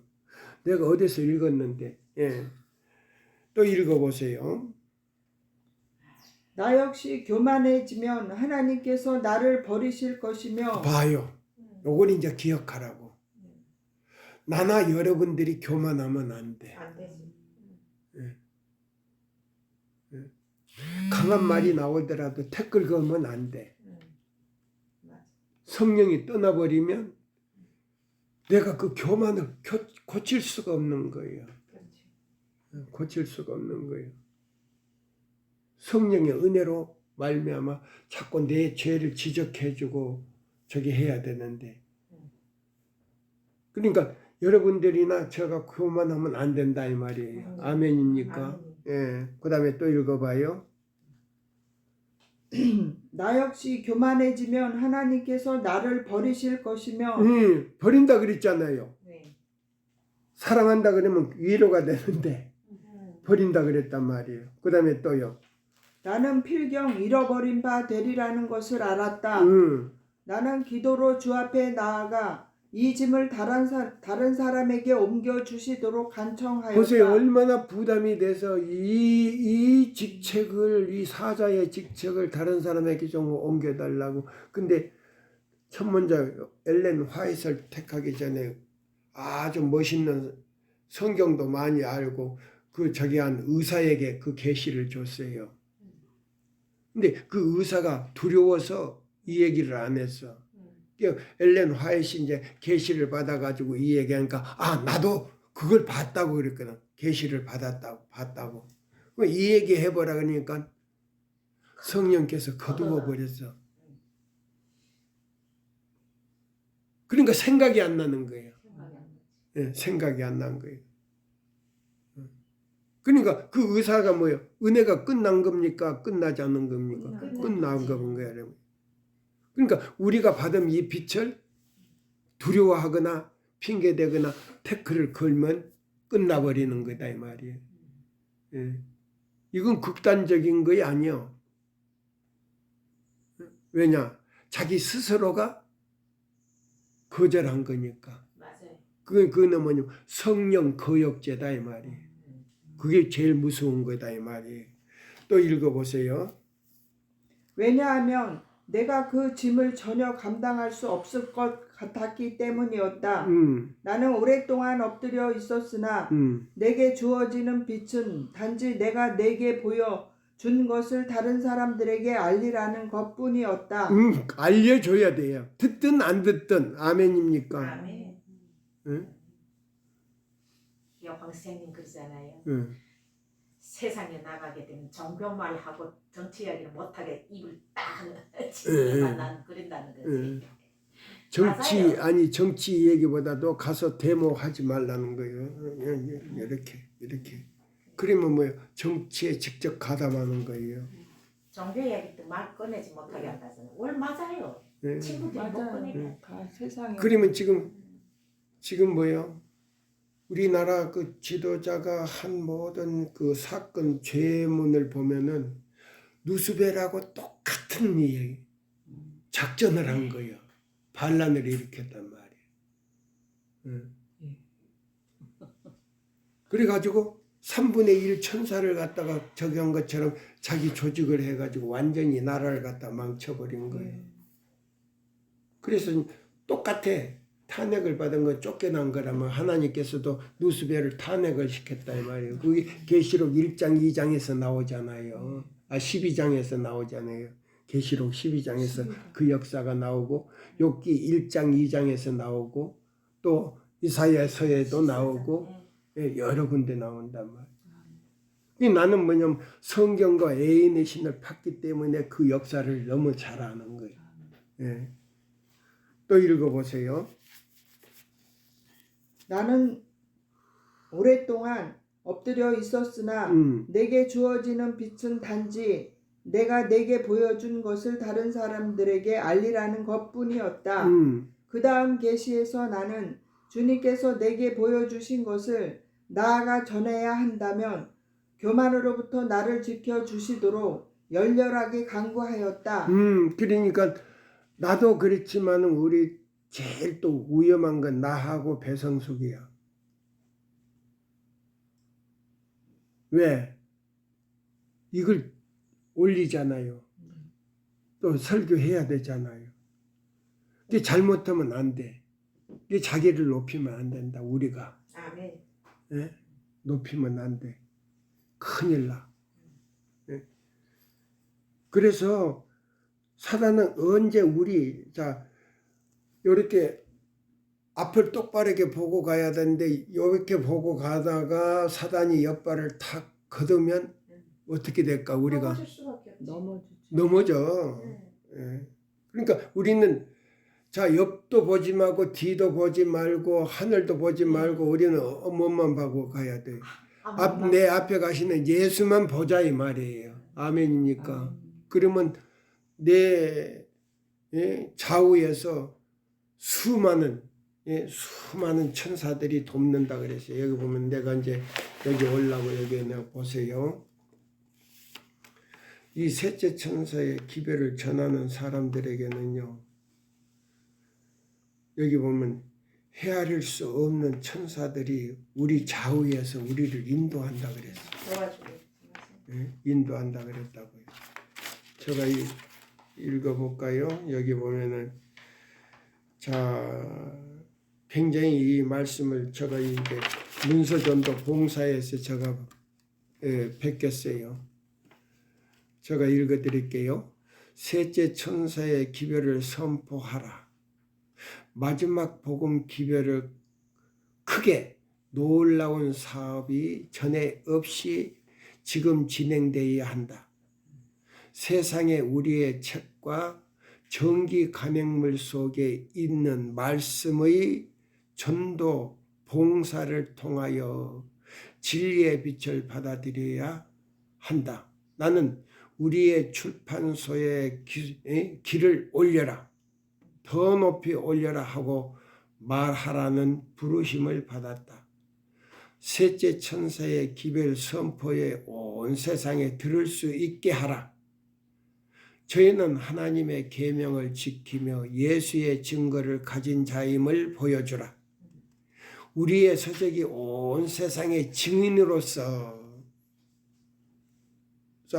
내가 어디서 읽었는데. 예. 또 읽어보세요. 나 역시 교만해지면 하나님께서 나를 버리실 것이며 봐요. 요건 이제 기억하라고. 나나 여러분들이 교만하면 안 돼. 안 되지. 강한 말이 나오더라도 태클 걸면 안 돼. 맞아. 성령이 떠나버리면 내가 그 교만을 고칠 수가 없는 거예요. 그렇지. 고칠 수가 없는 거예요. 성령의 은혜로 말미암아 자꾸 내 죄를 지적해주고 저기 해야 되는데, 그러니까 여러분들이나 제가 교만하면 안 된다 이 말이에요. 아멘입니까? 아멘. 예. 그다음에 또 읽어봐요. 나 역시 교만해지면 하나님께서 나를 버리실 것이며 버린다 그랬잖아요. 네. 사랑한다 그러면 위로가 되는데 버린다 그랬단 말이에요. 그다음에 또요. 나는 필경 잃어버린 바 되리라는 것을 알았다. 나는 기도로 주 앞에 나아가 이 짐을 다른 사람에게 옮겨 주시도록 간청하였다. 보세요. 얼마나 부담이 돼서 이 직책을, 이 사자의 직책을 다른 사람에게 좀 옮겨달라고. 근데 천문자 엘렌 화이트를 택하기 전에 아주 멋있는 성경도 많이 알고 그 저기 한 의사에게 그 계시를 줬어요. 근데 그 의사가 두려워서 이 얘기를 안 했어. 엘렌 화이트이 이제 계시를 받아가지고 이 얘기하니까 나도 그걸 봤다고 그랬거든. 계시를 봤다고. 이 얘기 해보라 그러니까 성령께서 거두어 버렸어. 그러니까 생각이 안 나는 거예요. 예, 생각이 안 난 거예요. 그러니까 그 의사가 뭐예요? 은혜가 끝난 겁니까? 끝나지 않는 겁니까? 끝난 거예요. 그러니까 우리가 받은 이 빛을 두려워하거나 핑계대거나 태클을 걸면 끝나버리는 거다 이 말이에요. 예. 이건 극단적인 것이 아니요. 왜냐? 자기 스스로가 거절한 거니까. 맞아요. 그거는 뭐냐? 성령 거역죄다 이 말이에요. 그게 제일 무서운 거다 이 말이에요. 또 읽어보세요. 왜냐하면 내가 그 짐을 전혀 감당할 수 없을 것 같았기 때문이었다. 나는 오랫동안 엎드려 있었으나 내게 주어지는 빛은 단지 내가 내게 보여 준 것을 다른 사람들에게 알리라는 것뿐이었다. 알려줘야 돼요. 듣든 안 듣든. 아멘입니까? 아멘. 응? 황 선생님 그러잖아요. 응. 세상에 나가게 되면 정병말하고 정치 이야기를 못하게 입을 딱 예. 치니까 난 그런다는 거지. 정치 얘기보다도 가서 데모하지 말라는 거예요. 이렇게. 그러면 뭐예요? 정치에 직접 가담하는 거예요. 종교 이야기도 말 꺼내지 못하게 한다잖아요. 월 맞아요. 예. 친구들이 못 꺼내게. 다 세상에. 그러면 지금 뭐예요? 우리나라 그 지도자가 한 모든 그 사건 죄문을 보면은 누스베라고 똑같은 얘기 작전을 한 거예요. 반란을 일으켰단 말이에요. 그래가지고 3분의 1 천사를 갖다가 적용한 것처럼 자기 조직을 해가지고 완전히 나라를 갖다 망쳐버린 거예요. 그래서 똑같아. 탄핵을 받은 거 쫓겨난 거라면 하나님께서도 누스베를 탄핵을 시켰다 이 말이에요. 그게 계시록 1장 2장에서 나오잖아요. 12장에서 나오잖아요. 계시록 12장에서 그 역사가 나오고 욥기 1장 2장에서 나오고 또 이사야서에도 나오고 여러 군데 나온단 말이에요. 나는 뭐냐면 성경과 애인의 신을 팠기 때문에 그 역사를 너무 잘 아는 거예요. 예. 또 읽어보세요. 나는 오랫동안 엎드려 있었으나 내게 주어지는 빛은 단지 내가 내게 보여준 것을 다른 사람들에게 알리라는 것뿐이었다. 그 다음 계시에서 나는 주님께서 내게 보여주신 것을 나아가 전해야 한다면 교만으로부터 나를 지켜주시도록 열렬하게 간구하였다. 그러니까 나도 그렇지만 우리 제일 또 위험한 건 나하고 배성숙이야. 왜? 이걸 올리잖아요. 또 설교해야 되잖아요. 이게 잘못하면 안 돼. 이게 자기를 높이면 안 된다. 우리가. 아멘. 예? 높이면 안 돼. 큰일 나. 예? 그래서 사단은 언제 요렇게 앞을 똑바르게 보고 가야 되는데 이렇게 보고 가다가 사단이 옆발을 탁 걷으면 어떻게 될까? 우리가 넘어질 수밖에 없지. 넘어져. 예. 그러니까 우리는 자 옆도 보지 말고 뒤도 보지 말고 하늘도 보지 말고 우리는 몸만 보고 가야 돼. 내 앞에 가시는 예수만 보자 이 말이에요. 아멘입니까? 그러면 내 좌우에서 수많은 천사들이 돕는다 그랬어요. 여기 보면 내가 이제 여기 올라고 여기 내가 보세요. 이 셋째 천사의 기별을 전하는 사람들에게는요. 여기 보면 헤아릴 수 없는 천사들이 우리 좌우에서 우리를 인도한다 그랬어요. 도와주고. 인도한다 그랬다고요. 제가 읽어볼까요? 여기 보면은 자 굉장히 이 말씀을 제가 이제 문서전도 봉사에서 제가 뵙겠어요. 제가 읽어드릴게요. 셋째 천사의 기별을 선포하라. 마지막 복음 기별을 크게 놀라운 사업이 전에 없이 지금 진행되어야 한다. 세상에 우리의 책과 전기 간행물 속에 있는 말씀의 전도 봉사를 통하여 진리의 빛을 받아들여야 한다. 나는 우리의 출판소의 길을 올려라. 더 높이 올려라 하고 말하라는 부르심을 받았다. 셋째 천사의 기별 선포에 온 세상에 들을 수 있게 하라. 저희는 하나님의 계명을 지키며 예수의 증거를 가진 자임을 보여주라. 우리의 서적이 온 세상의 증인으로서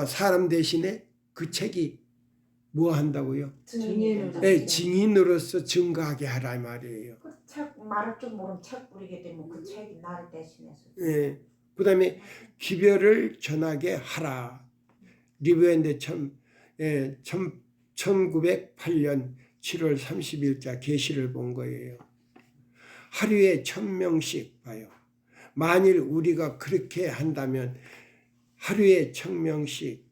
사람 대신에 그 책이 뭐 한다고요? 증인으로서. 네, 증인으로서 증거하게 하라 말이에요. 그 책 말할 줄 모르는 책 뿌리게 되면 그 책이 나를 대신해서. 네. 그 다음에 기별을 전하게 하라. 리브엔데 1908년 7월 30일자 계시를 본 거예요. 하루에 1000명씩 봐요. 만일 우리가 그렇게 한다면 하루에 1000명씩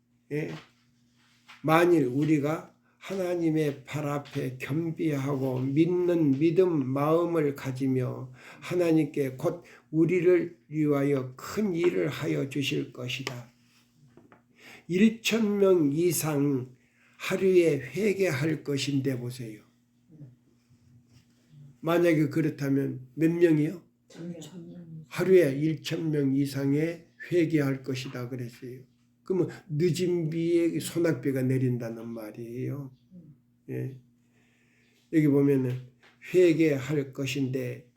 만일 우리가 하나님의 발 앞에 겸비하고 믿는 믿음 마음을 가지며 하나님께 곧 우리를 위하여 큰 일을 하여 주실 것이다. 1000명 이상 하루에 회개할 것인데 보세요. 만약에 그렇다면 몇 명이요? 하루에 1000명 이상의 회개할 것이다 그랬어요. 그러면 늦은 비에 소낙비가 내린다는 말이에요. 예. 여기 보면은 회개할 것인데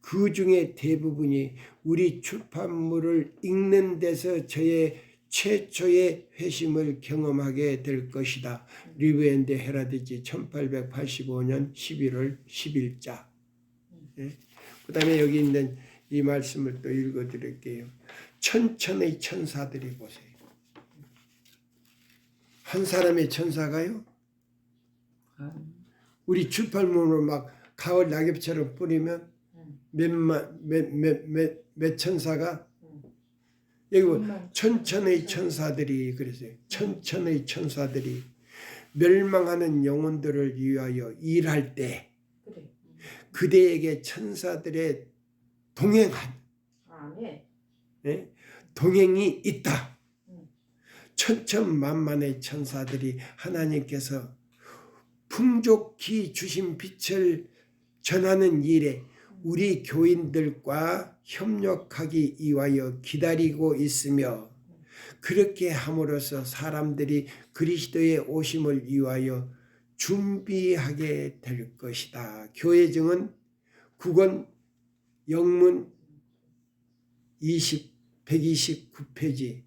그 중에 대부분이 우리 출판물을 읽는 데서 저의 최초의 회심을 경험하게 될 것이다. 리브엔데 헤라디지 1885년 11월 10일자. 예. 그 다음에 여기 있는 이 말씀을 또 읽어드릴게요. 천천의 천사들이 보세요. 한 사람의 천사가요? 우리 출판물을 막 가을 낙엽처럼 뿌리면 몇 천사가 여기 뭐 천천의 천사들이 그랬어요. 천천의 천사들이 멸망하는 영혼들을 위하여 일할 때 그래. 그대에게 천사들의 동행한 아멘. 예? 동행이 있다. 천천만만의 천사들이 하나님께서 풍족히 주신 빛을 전하는 일에 우리 교인들과 협력하기 위하여 기다리고 있으며 그렇게 함으로써 사람들이 그리스도의 오심을 위하여 준비하게 될 것이다. 교회증은 국원 영문 129페이지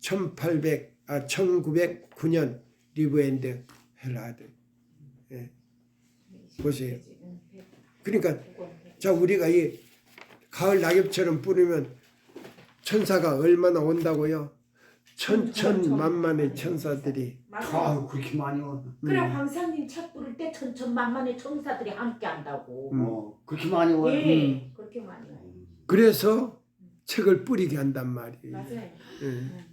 1909년 리브앤드 헬라드 보세요. 그러니까 자 우리가 이 가을 낙엽처럼 뿌리면 천사가 얼마나 온다고요? 천천만만의 천사들이 맞아요. 아 그렇게 많이 와. 그래 황사님 책 부를 때 천천만만의 천사들이 함께 한다고. 그렇게 많이 와. 예, 그렇게 많이 와요. 그래서 책을 뿌리게 한단 말이에요. 맞아요. 예.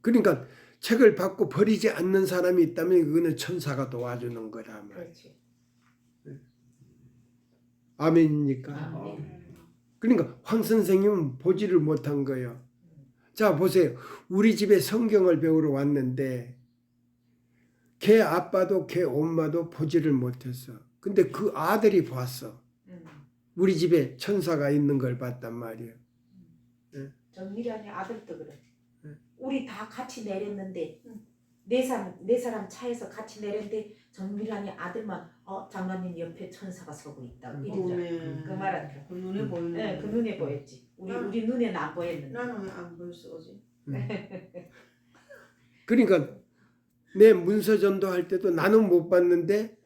그러니까 책을 받고 버리지 않는 사람이 있다면 그거는 천사가 도와주는 거라 말이에요. 그렇지. 아멘입니까? 아멘. 그러니까 황 선생님은 보지를 못한 거예요. 자 보세요. 우리 집에 성경을 배우러 왔는데 걔 아빠도 걔 엄마도 보지를 못했어. 근데 그 아들이 봤어. 우리 집에 천사가 있는 걸 봤단 말이에요. 정미란의 아들도 그래. 우리 다 같이 내렸는데 네 사람 차에서 같이 내렸는데 정미란의 아들만 장관님 옆에 천사가 서고 있다. 이러더라. 그 말한테. 그 눈에 보이는. 네, 그 눈에 보였지. 우리 눈에는 안 보였는데. 나는 왜 안 보였어 어제? 그러니까 내 문서 전도할 때도 나는 못 봤는데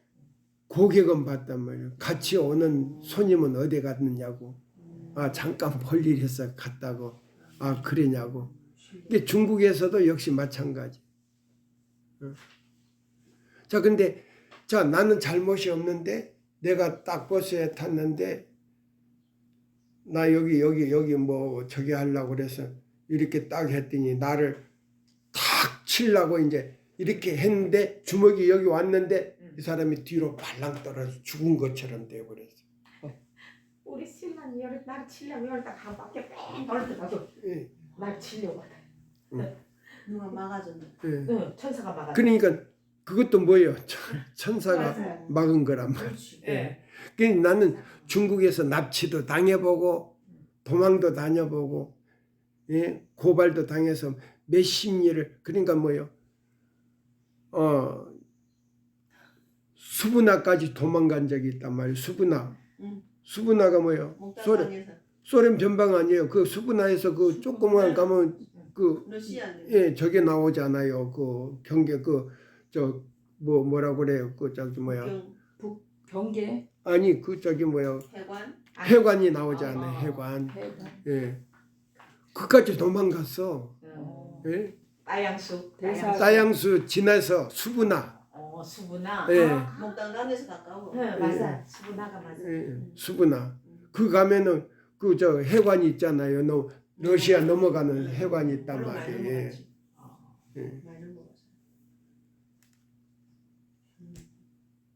고객은 봤단 말이에요. 같이 오는 손님은 어디 갔느냐고. 아 잠깐 볼 일 있어 갔다고. 아 그러냐고. 이게 중국에서도 역시 마찬가지. 자 근데 자 나는 잘못이 없는데 내가 딱 버스에 탔는데 나 여기 뭐 저기 하려고 그래서 이렇게 딱 했더니 나를 탁 치려고 이제 이렇게 했는데 주먹이 여기 왔는데 이 사람이 뒤로 발랑 떨어져 죽은 것처럼 되어버렸어. 우리 신랑이 날 치려고 열다 한 바퀴 뺑 돌더라고. 예. 날 치려고 하다. 누가 막아줬네. 예. 응, 천사가 막아. 그러니까 그것도 뭐예요? 천사가 맞아요. 막은 거란 말이에요. 그렇지. 예. 그러니까 나는 중국에서 납치도 당해보고 도망도 다녀보고 예? 고발도 당해서 몇십 년을 그러니까 뭐요? 수분화까지 도망간 적이 있단 말이에요. 수분화. 수분화가 뭐예요? 목다방에서 소련 변방 아니에요. 그 수분화에서 그 조그만 가면 그 러시아네. 예, 저게 나오잖아요. 그 경계 뭐라고 그래요? 그 저기 뭐야? 경계 아니 그 저기 뭐야? 해관. 해관이 나오잖아요. 해관. 예. 그까지 도망갔어. 예? 따양수. 대사. 따양수 지나서 수분화. 수분화. 예. 목단간에서 가까워. 네, 맞아. 수분화가 맞아. 예. 수분화. 그 가면은 그 저 해관이 있잖아요. 러시아 넘어가는 해관이 있단 물론 많이 말이에요. 예. 먹었지. 예. 많이 먹었어.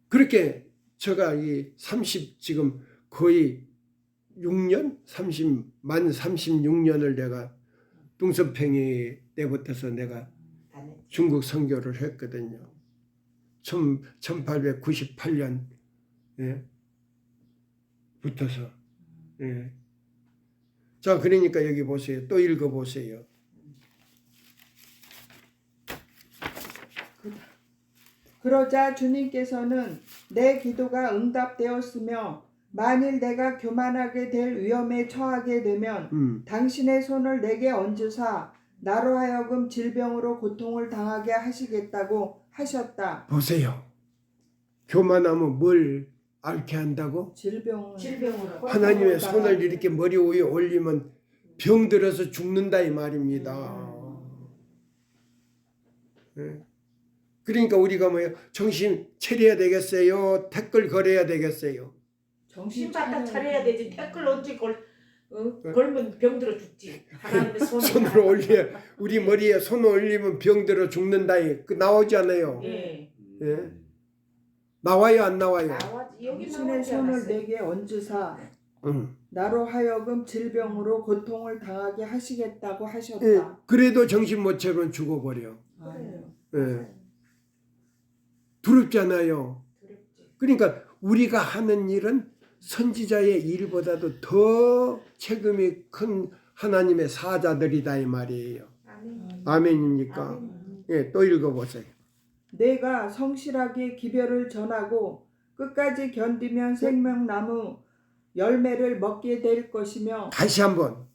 그렇게 제가 이 30 지금 거의 6년? 만 36년을 내가 뚱선팽이 때부터서 내가 중국 선교를 했거든요. 1898년 예, 붙어서 예. 자 그러니까 여기 보세요. 또 읽어보세요. 그러자 주님께서는 내 기도가 응답되었으며 만일 내가 교만하게 될 위험에 처하게 되면 당신의 손을 내게 얹으사 나로 하여금 질병으로 고통을 당하게 하시겠다고 하셨다. 보세요. 교만하면 뭘 앓게 한다고? 질병으로. 하나님의 손을 이렇게 머리 위에 올리면 병들어서 죽는다 이 말입니다. 그러니까 우리가 뭐예요? 정신 차려야 되겠어요? 댓글 걸어야 되겠어요? 정신 바짝 차려야 되지. 댓글 언제 걸면 병들어 죽지. 하나님의 손을 올려 우리 머리에 손을 올리면 병들어 죽는다. 그 나오잖아요. 예. 예? 나와요 안 나와요? 나와지. 여기 당신의 나오지 손을 않았어요. 내게 얹으사 응. 나로 하여금 질병으로 고통을 당하게 하시겠다고 하셨다. 예, 그래도 정신 못 차리면 죽어버려. 아유. 예. 두렵잖아요. 두렵지. 그러니까 우리가 하는 일은 선지자의 일보다도 더 책임이 큰 하나님의 사자들이다 이 말이에요. 아멘. 아멘입니까? 아멘. 예, 또 읽어보세요. 내가 성실하게 기별을 전하고 끝까지 견디면 생명나무 열매를 먹게 될 것이며 다시 한번.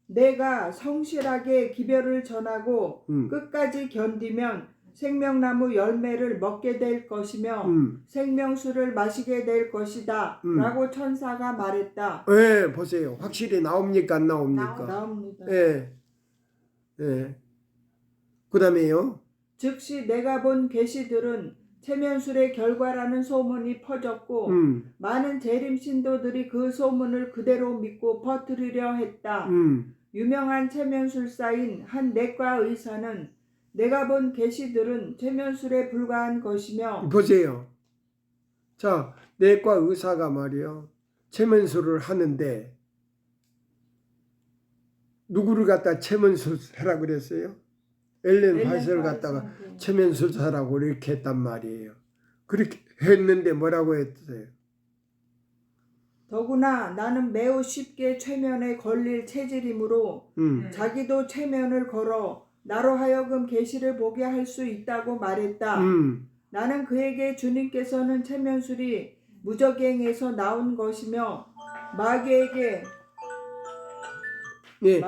내가 성실하게 기별을 전하고 끝까지 견디면 생명나무 열매를 먹게 될 것이며 생명수를 마시게 될 것이다 라고 천사가 말했다. 예, 보세요. 확실히 나옵니까 안 나옵니까? 나옵니다. 예. 예. 그다음에요. 즉시 내가 본 계시들은 체면술의 결과라는 소문이 퍼졌고 많은 재림 신도들이 그 소문을 그대로 믿고 퍼뜨리려 했다. 유명한 체면술사인 한 내과 의사는 내가 본 계시들은 체면술에 불과한 것이며 보세요. 자, 내과 의사가 말이요. 체면술을 하는데 누구를 갖다 체면술 하라 그랬어요? 엘렌 화이트를 갖다가 체면술사라고 이렇게 했단 말이에요. 그렇게 했는데 뭐라고 했어요? 더구나 나는 매우 쉽게 최면에 걸릴 체질이므로 자기도 최면을 걸어 나로 하여금 계시를 보게 할 수 있다고 말했다. 나는 그에게 주님께서는 체면술이 무적행에서 나온 것이며 마귀에게 예.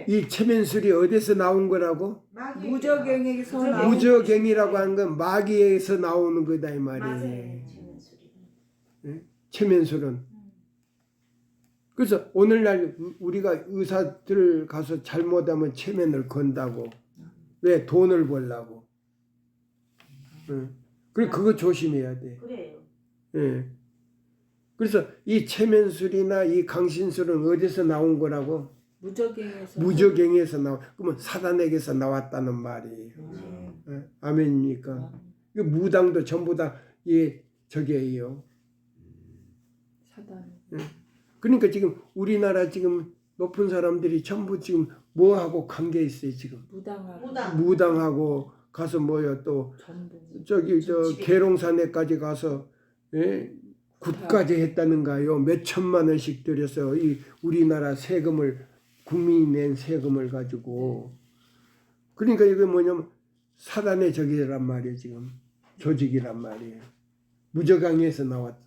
이 체면술이 어디서 나온 거라고? 무적행에서 나온 무적행이라고 하는 건 마귀에서 나오는 거다 이 말이에요. 맞아요. 예? 체면술은. 그래서 오늘날 우리가 의사들 가서 잘못하면 체면을 건다고. 왜? 돈을 벌라고. 그리고 그거 조심해야 돼. 그래요. 예. 그래서 이 체면술이나 이 강신술은 어디서 나온 거라고? 무적행에서 나와. 그러면 사단에게서 나왔다는 말이에요. 예? 아멘입니까? 이 무당도 전부 다 이 저게예요. 사단. 예. 그러니까 지금 우리나라 지금 높은 사람들이 전부 지금 뭐하고 관계 있어요 지금? 무당하고 가서 뭐요 또 저기 저 계룡산에까지 가서 예? 굿까지 했다는가요? 몇 천만 원씩 들여서 이 우리나라 세금을 국민이 낸 세금을 가지고 그러니까 이게 뭐냐면 사단의 적이란 말이에요 지금 조직이란 말이에요. 무적강에서 나왔다.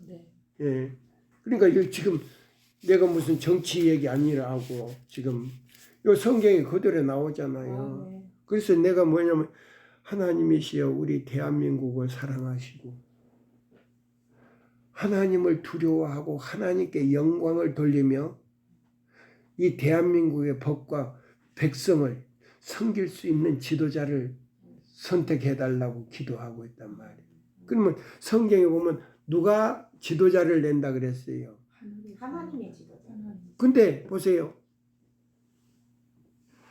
예. 그러니까 이거 지금 내가 무슨 정치 얘기 아니라고 지금 요 성경에 그대로 나오잖아요. 그래서 내가 뭐냐면 하나님이시여 우리 대한민국을 사랑하시고 하나님을 두려워하고 하나님께 영광을 돌리며 이 대한민국의 법과 백성을 섬길 수 있는 지도자를 선택해달라고 기도하고 있단 말이에요. 그러면 성경에 보면 누가 지도자를 낸다 그랬어요? 하나님의 지도자. 근데 보세요.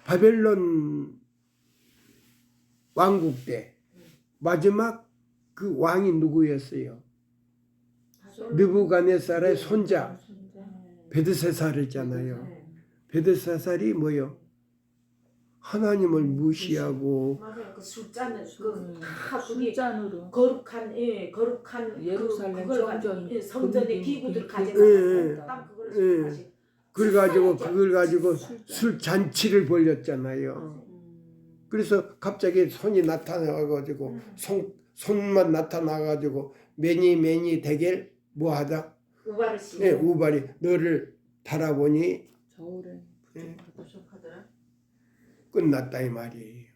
바벨론 왕국 때 마지막 그 왕이 누구였어요? 느부갓네살의 손자 베드세살이잖아요. 베드세살이 뭐요? 하나님을 무시하고 맞아요. 그 술잔을 그다 술잔으로 거룩한 예루살렘 성전의 기구들 예. 가져가서 딱 그걸 하시. 그래가지고 그걸 가지고 술 잔치를 벌였잖아요. 그래서 갑자기 손이 나타나가지고 손만 나타나가지고 매니 대결 뭐하다? 우발을 씌워. 예, 우발이 너를 바라보니 저울에 부족하더라. 끝났다 이 말이에요.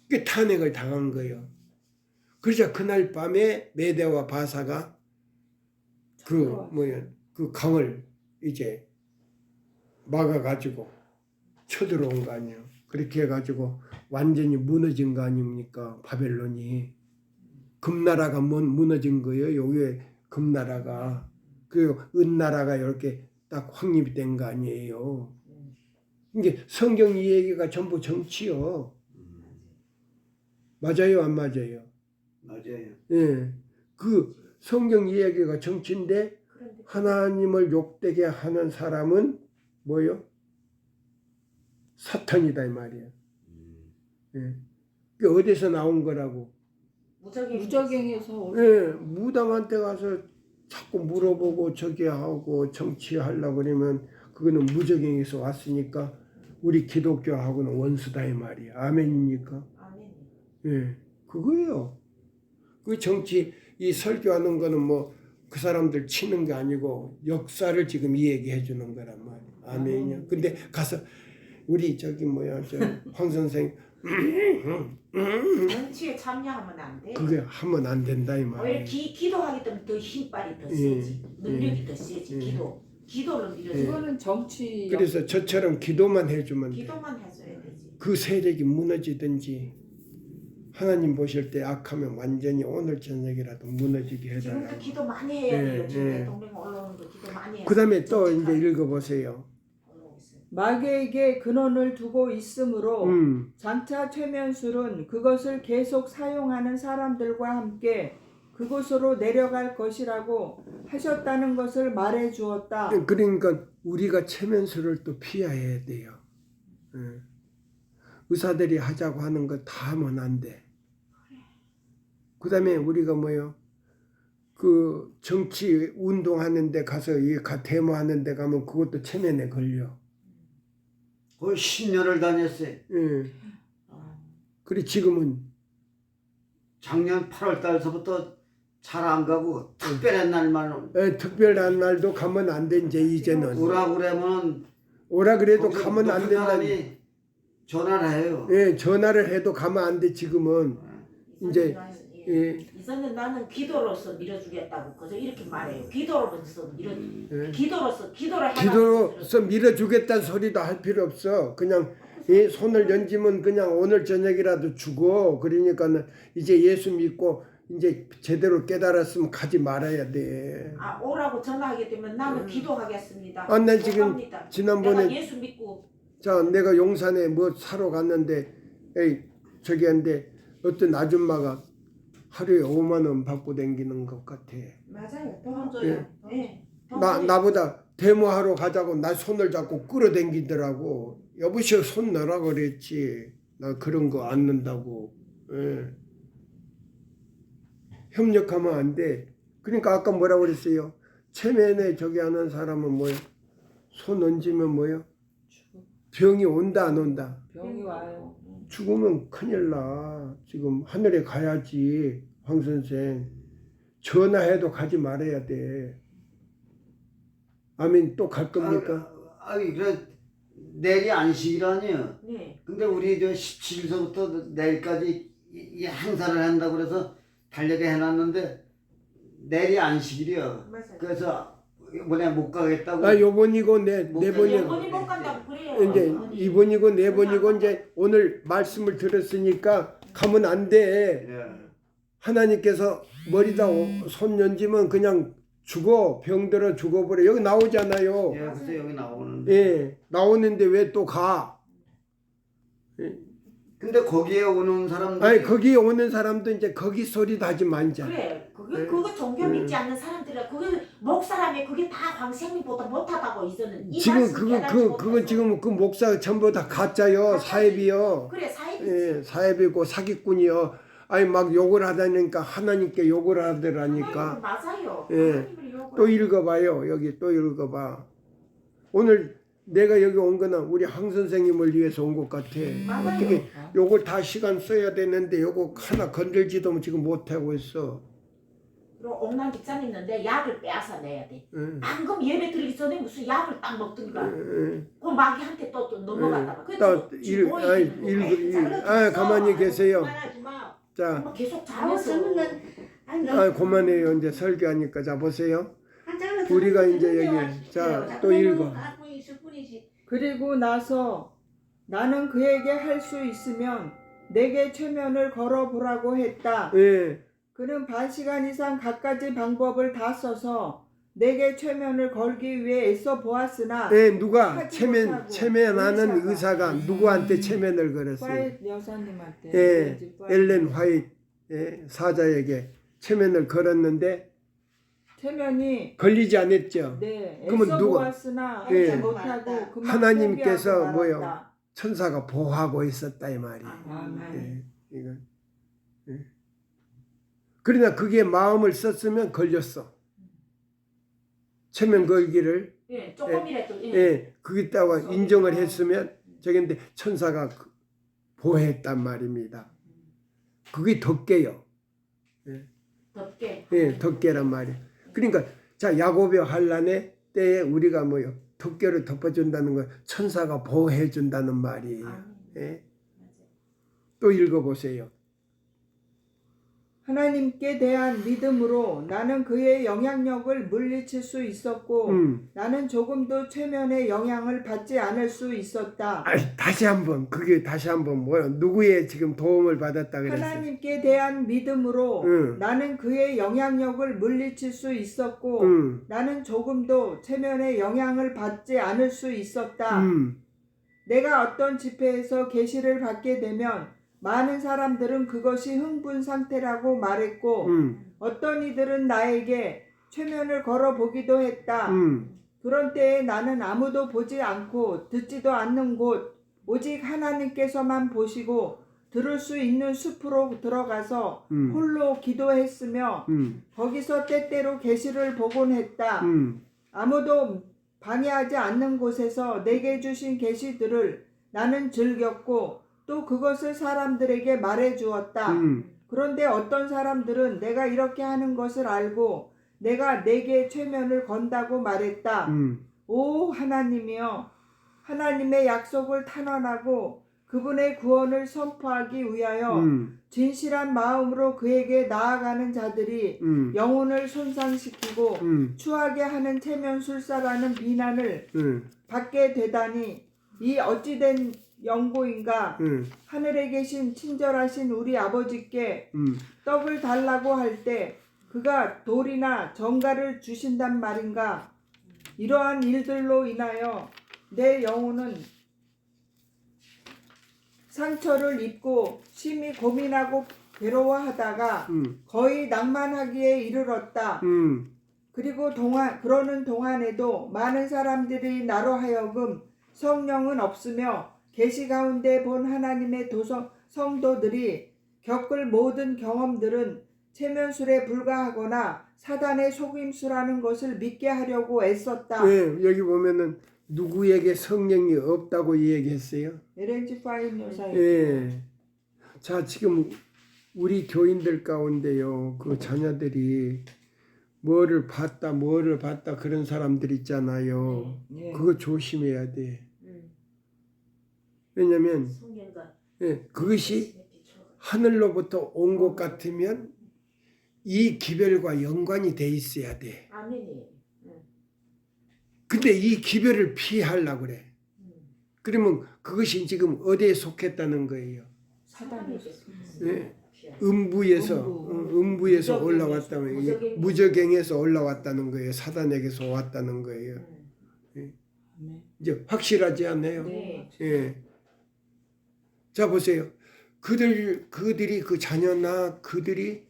그 탄핵을 당한 거예요. 그러자 그날 밤에 메대와 바사가 그 강을 이제 막아가지고 쳐들어온 거 아니에요. 그렇게 해가지고 완전히 무너진 거 아닙니까? 바벨론이. 금나라가 무너진 거예요. 요게 금나라가. 그리고 은나라가 이렇게 딱 확립이 된 거 아니에요. 이게 성경 이 얘기가 전부 정치요. 맞아요, 안 맞아요? 맞아요. 예. 그 성경 이 얘기가 정치인데 그런데 하나님을 욕되게 하는 사람은 뭐요? 사탄이다 이 말이에요. 예. 그게 어디서 나온 거라고? 무적행에서 예, 무당한테 가서 자꾸 물어보고 저기 하고 정치하려고 그러면 그거는 무적행에서 왔으니까 우리 기독교하고는 원수다 이 말이야. 아멘입니까? 아멘. 예, 그거예요. 그 정치 이 설교하는 거는 뭐 그 사람들 치는 게 아니고 역사를 지금 이 얘기해 주는 거란 말이야. 아멘이요. 근데 가서 우리 저기 뭐야 저 황 선생 정치에 참여하면 안 돼. 그게 하면 안 된다 이 오히려 말이야. 기도하기 때문에 더 힘빨이 더 예, 세지. 능력이 예, 더 세지. 예. 기도를 이루어서 그거는 정치 그래서 저처럼 기도만 해주면 돼. 기도만 해줘야 되지. 그 세력이 무너지든지 하나님 보실 때 악하면 완전히 오늘 저녁이라도 무너지게 지금도 해달라고. 기도 많이 해야 돼요. 예, 지금 예. 대통령 올라오는 거 기도 많이 해요. 그 다음에 또 이제 읽어보세요. 마귀에게 근원을 두고 있으므로 장차 최면술은 그것을 계속 사용하는 사람들과 함께 그곳으로 내려갈 것이라고 하셨다는 것을 말해 주었다. 그러니까 우리가 체면수를 또 피해야 돼요. 예. 의사들이 하자고 하는 거 다 하면 안 돼. 그 다음에 우리가 뭐요? 그 정치 운동하는 데 가서 이 데모하는 데 가면 그것도 체면에 걸려. 거의 10년을 다녔어요. 예. 그래 지금은 작년 8월 달서부터 잘 안 가고 특별한 날만 특별한 날도 가면 안 돼 이제는. 오라 그러면 오라 그래도 거기서 가면 안 높은 된다. 사람이 전화를 해요. 예, 전화를 해도 가면 안 돼 지금은. 이제 예. 이전에 나는 기도로서 밀어주겠다고 그저 이렇게 말해요. 기도로서 기도로서 기도를 해가지고 기도로서 밀어주겠다는 소리도 할 필요 없어. 그냥 이 손을 얹으면 그냥 오늘 저녁이라도 주고 그러니까는 이제 예수 믿고 이제 제대로 깨달았으면 가지 말아야 돼. 아 오라고 전화하게 되면 나는 기도하겠습니다. 아, 나 지금 갑니다. 지난번에 내가 예수 믿고 자 내가 용산에 뭐 사러 갔는데 에이 저기 한데 어떤 아줌마가 하루에 5만 원 받고 다니는 것 같아. 맞아요. 돈 돈 줘요. 네. 나보다 데모하러 가자고 나 손을 잡고 끌어당기더라고. 여보시오 손 넣으라 그랬지. 나 그런 거 안 넣는다고. 예. 협력하면 안 돼. 그러니까 아까 뭐라고 그랬어요? 체면에 저기 하는 사람은 뭐예요? 손 얹으면 뭐예요? 병이 온다 안 온다? 병이 와요. 죽으면 큰일 나. 지금 하늘에 가야지. 황 선생. 전화해도 가지 말아야 돼. 아멘. 또 갈 겁니까? 그래 내일이 안식이라니요. 네. 근데 우리 저 17일서부터 내일까지 이 행사를 한다고 그래서 달력에 해놨는데 내일이 안식일이요. 맞아요. 그래서 이번에 못 가겠다고. 아, 요번이고 네 못 번이고. 영원히 못 간다고 그래요. 이제 영원히. 이번이고 네 번이고 이제 오늘 말씀을 들었으니까 가면 안 돼. 예. 하나님께서 머리다 손 얹으면 그냥 죽어. 병들어 죽어버려. 여기 나오잖아요. 예, 그래서 여기 나오는데. 예, 나오는데 왜 또 가? 근데 거기에 오는 사람들 아니 거기 오는 사람도 이제 거기 소리도 하지 말자. 그래. 네. 그거 종교 믿지 않는 사람들은 그게 목사라면 그게 다 황생민보다 못하다고 이제는 이 지금 말씀 깨닫지 그거 못해서. 지금 그 목사 전부 다 가짜요. 사입이요. 그래 사입이지. 예, 사입이고 사기꾼이요. 아니 막 욕을 하다니까 하나님께 욕을 하더라니까. 맞아요. 예. 하나님을 욕을 또 읽어봐요. 여기 또 읽어봐. 오늘 내가 여기 온 거는 우리 황 선생님을 위해서 온 것 같아. 맞아요. 어떻게 요걸 다 시간 써야 되는데 요거 하나 건들지도 지금 못하고 있어. 그리고 옥남 집사님 있는데 약을 빼앗아 내야 돼. 응. 방금 예배 드리기 전에 무슨 약을 딱 먹던가. 응. 그 마귀한테 또 넘어갔다가. 가만히 계세요. 자, 뭐 계속 아무 자면서. 젊은 그만해요. 이제 설교하니까. 자, 보세요. 우리가 이제 여기 자, 또 읽어. 그리고 나서 나는 그에게 할 수 있으면 내게 최면을 걸어보라고 했다. 예, 그는 반 시간 이상 갖가지 방법을 다 써서 내게 최면을 걸기 위해 애써 보았으나 예, 누가 하지 체면 못하고 체면하는 의사가 누구한테 체면을 걸었어요? 화이트 여사님한테 예, 엘렌 화이트 사자에게 체면을 걸었는데 체면이 걸리지 않았죠. 네, 그러면 애써 누가? 보았으나 예. 하지 못하고 그만 하나님께서 포기하고 뭐요? 말았다. 천사가 보호하고 있었다 이 말이에요. 아멘. 예, 이건. 예. 그러나 그게 마음을 썼으면 걸렸어. 체면 걸기를 예, 조금이라도 예, 그기다가 인정을 했으면 저긴데 천사가 보호했단 말입니다. 그게 덕계요. 덥게. 예, 덕계란 말이에요. 그러니까 자 야곱의 환난의 때에 우리가 뭐요? 덕계를 덮어준다는 건 천사가 보호해준다는 말이에요. 아멘. 예? 또 읽어보세요. 하나님께 대한 믿음으로 나는 그의 영향력을 물리칠 수 있었고 나는 조금도 최면의 영향을 받지 않을 수 있었다. 다시 한번 그게 다시 한번 뭐야? 누구의 지금 도움을 받았다 그랬어요? 하나님께 대한 믿음으로 나는 그의 영향력을 물리칠 수 있었고 나는 조금도 체면의 영향을 받지 않을 수 있었다. 내가 어떤 집회에서 계시를 받게 되면 많은 사람들은 그것이 흥분 상태라고 말했고 어떤 이들은 나에게 최면을 걸어보기도 했다. 그런 때에 나는 아무도 보지 않고 듣지도 않는 곳 오직 하나님께서만 보시고 들을 수 있는 숲으로 들어가서 홀로 기도했으며 거기서 때때로 계시를 보곤 했다. 아무도 방해하지 않는 곳에서 내게 주신 계시들을 나는 즐겼고 또 그것을 사람들에게 말해 주었다. 그런데 어떤 사람들은 내가 이렇게 하는 것을 알고 내가 내게 최면을 건다고 말했다. 오 하나님이여, 하나님의 약속을 탄원하고 그분의 구원을 선포하기 위하여 진실한 마음으로 그에게 나아가는 자들이 영혼을 손상시키고 추하게 하는 체면술사라는 비난을 받게 되다니 이 어찌된 영고인가. 하늘에 계신 친절하신 우리 아버지께 떡을 달라고 할 때 그가 돌이나 정갈을 주신단 말인가. 이러한 일들로 인하여 내 영혼은 상처를 입고 심히 고민하고 괴로워하다가 거의 낭만하기에 이르렀다. 그리고 그러는 동안에도 많은 사람들이 나로 하여금 성령은 없으며 계시 가운데 본 하나님의 성도들이 겪을 모든 경험들은 체면술에 불과하거나 사단의 속임수라는 것을 믿게 하려고 애썼다. 네, 여기 보면은 누구에게 성령이 없다고 얘기했어요? LNG 파인 여사님. 예. 자, 지금 우리 교인들 가운데요, 그 자녀들이 뭐를 봤다 그런 사람들 있잖아요. 예. 그거 조심해야 돼. 왜냐면 성경과 그것이 하늘로부터 온 것 같으면 이 기별과 연관이 돼 있어야 돼. 아멘이. 근데 이 기별을 피하려고 그래. 그러면 그것이 지금 어디에 속했다는 거예요? 사단이죠. 네. 음부에서 올라왔다는 거예요. 무저갱에서 올라왔다는 거예요. 사단에게서 왔다는 거예요. 이제 확실하지 않아요? 네. 예. 자 보세요. 그들이 그 자녀나 그들이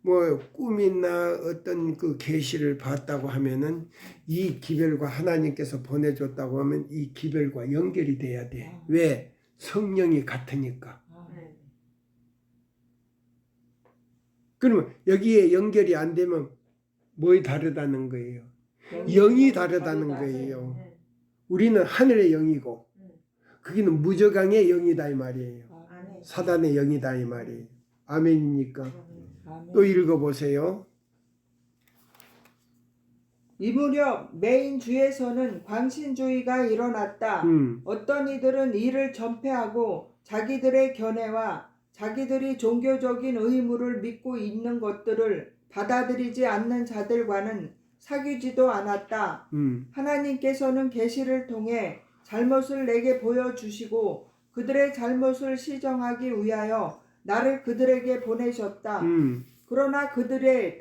뭐 꿈이나 어떤 그 계시를 봤다고 하면은 이 기별과 하나님께서 보내줬다고 하면 이 기별과 연결이 돼야 돼. 왜? 성령이 같으니까. 그러면 여기에 연결이 안 되면 뭐이 다르다는 거예요? 영이 다르다는 거예요. 우리는 하늘의 영이고 거기는 무저강의 영이다 이 말이에요. 사단의 영이다 이 말이에요. 아멘입니까? 또 읽어보세요. 이 무렵 메인 주에서는 광신주의가 일어났다. 어떤 이들은 이를 전폐하고 자기들의 견해와 자기들이 종교적인 의무를 믿고 있는 것들을 받아들이지 않는 자들과는 사귀지도 않았다. 하나님께서는 계시를 통해 잘못을 내게 보여주시고 그들의 잘못을 시정하기 위하여 나를 그들에게 보내셨다. 그러나 그들의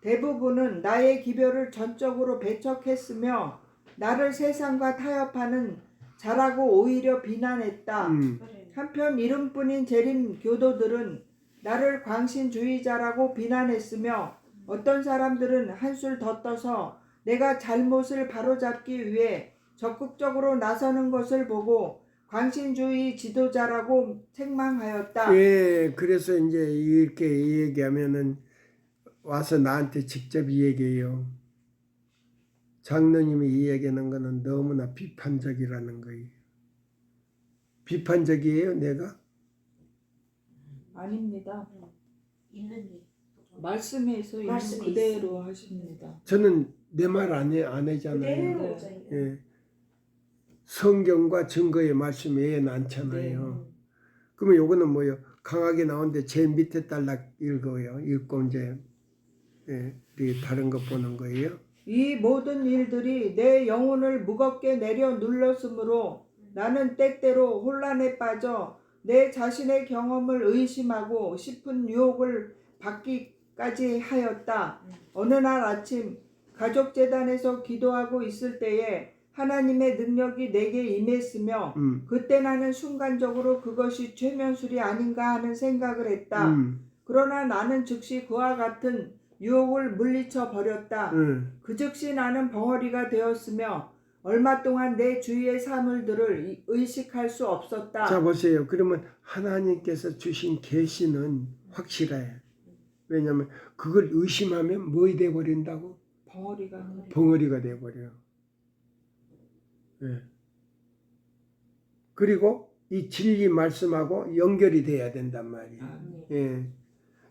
대부분은 나의 기별을 전적으로 배척했으며 나를 세상과 타협하는 자라고 오히려 비난했다. 그래. 한편 이름뿐인 재림 교도들은 나를 광신주의자라고 비난했으며 어떤 사람들은 한술 더 떠서 내가 잘못을 바로잡기 위해 적극적으로 나서는 것을 보고 광신주의 지도자라고 책망하였다. 예, 그래서 이제 이렇게 얘기하면은 와서 나한테 직접 이 얘기해요. 장로님이 이 얘기하는 거는 너무나 비판적이라는 거예요. 비판적이에요, 내가? 아닙니다. 있는 일. 말씀에서 있는 말씀에 그대로 하십니다. 저는 내 말 안 하잖아요. 그대로 네. 예. 성경과 증거의 말씀 외에는 않잖아요. 그러면 요거는 뭐요? 강하게 나오는데 제일 밑에 딸락 읽어요. 읽고 이제 우리 다른 거 보는 거예요. 이 모든 일들이 내 영혼을 무겁게 내려 눌렀으므로 나는 때때로 혼란에 빠져 내 자신의 경험을 의심하고 싶은 유혹을 받기까지 하였다. 어느 날 아침 가족재단에서 기도하고 있을 때에 하나님의 능력이 내게 임했으며 그때 나는 순간적으로 그것이 최면술이 아닌가 하는 생각을 했다. 그러나 나는 즉시 그와 같은 유혹을 물리쳐 버렸다. 그 즉시 나는 벙어리가 되었으며 얼마 동안 내 주위의 사물들을 의식할 수 없었다. 자 보세요. 그러면 하나님께서 주신 계시는 확실해. 왜냐하면 그걸 의심하면 뭐이 돼버린다고? 벙어리가 돼버려. 예. 그리고 이 진리 말씀하고 연결이 돼야 된단 말이에요. 예.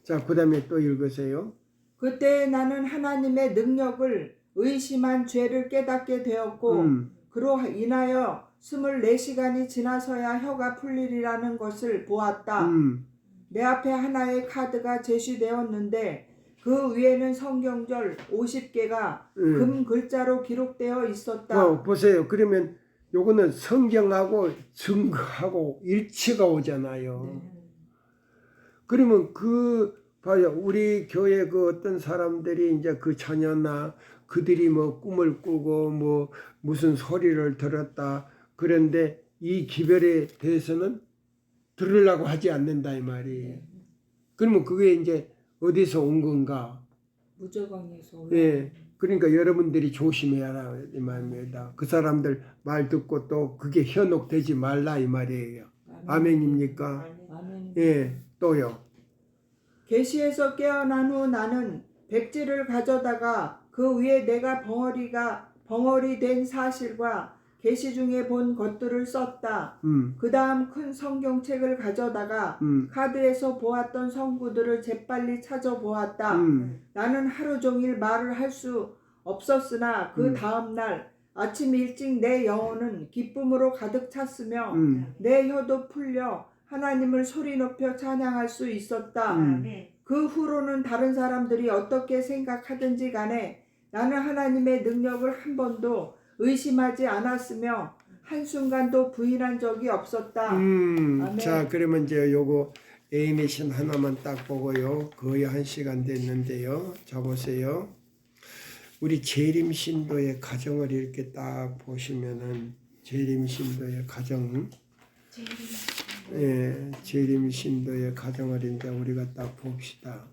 자, 그 다음에 또 읽으세요. 그때 나는 하나님의 능력을 의심한 죄를 깨닫게 되었고 그로 인하여 24시간이 지나서야 혀가 풀리리라는 것을 보았다. 내 앞에 하나의 카드가 제시되었는데 그 위에는 성경절 50개가 금 글자로 기록되어 있었다. 보세요. 그러면 요거는 성경하고 증거하고 일치가 오잖아요. 그러면 봐요. 우리 교회 그 어떤 사람들이 이제 그 자녀나 그들이 뭐 꿈을 꾸고 뭐 무슨 소리를 들었다. 그런데 이 기별에 대해서는 들으려고 하지 않는다 이 말이에요. 그러면 그게 이제 어디서 온 건가? 무저강에서 예. 그러니까 여러분들이 조심해라 이 말입니다. 그 사람들 말 듣고 또 그게 현혹되지 말라 이 말이에요. 아멘입니까? 아멘. 예. 또요. 계시에서 깨어난 후 나는 백지를 가져다가 그 위에 내가 벙어리 된 사실과 계시 중에 본 것들을 썼다. 그 다음 큰 성경책을 가져다가 카드에서 보았던 성구들을 재빨리 찾아보았다. 나는 하루 종일 말을 할 수 없었으나 그 다음 날 아침 일찍 내 영혼은 기쁨으로 가득 찼으며 내 혀도 풀려 하나님을 소리 높여 찬양할 수 있었다. 그 후로는 다른 사람들이 어떻게 생각하든지 간에 나는 하나님의 능력을 한 번도 의심하지 않았으며 한순간도 부인한 적이 없었다. 아멘. 자, 그러면 이제 요거 애니메이션 하나만 딱 보고요. 거의 1시간 됐는데요. 자, 보세요. 우리 재림신도의 가정을 이렇게 딱 보시면은 재림신도의 가정, 예, 재림신도의 가정을 이제 우리가 딱 봅시다.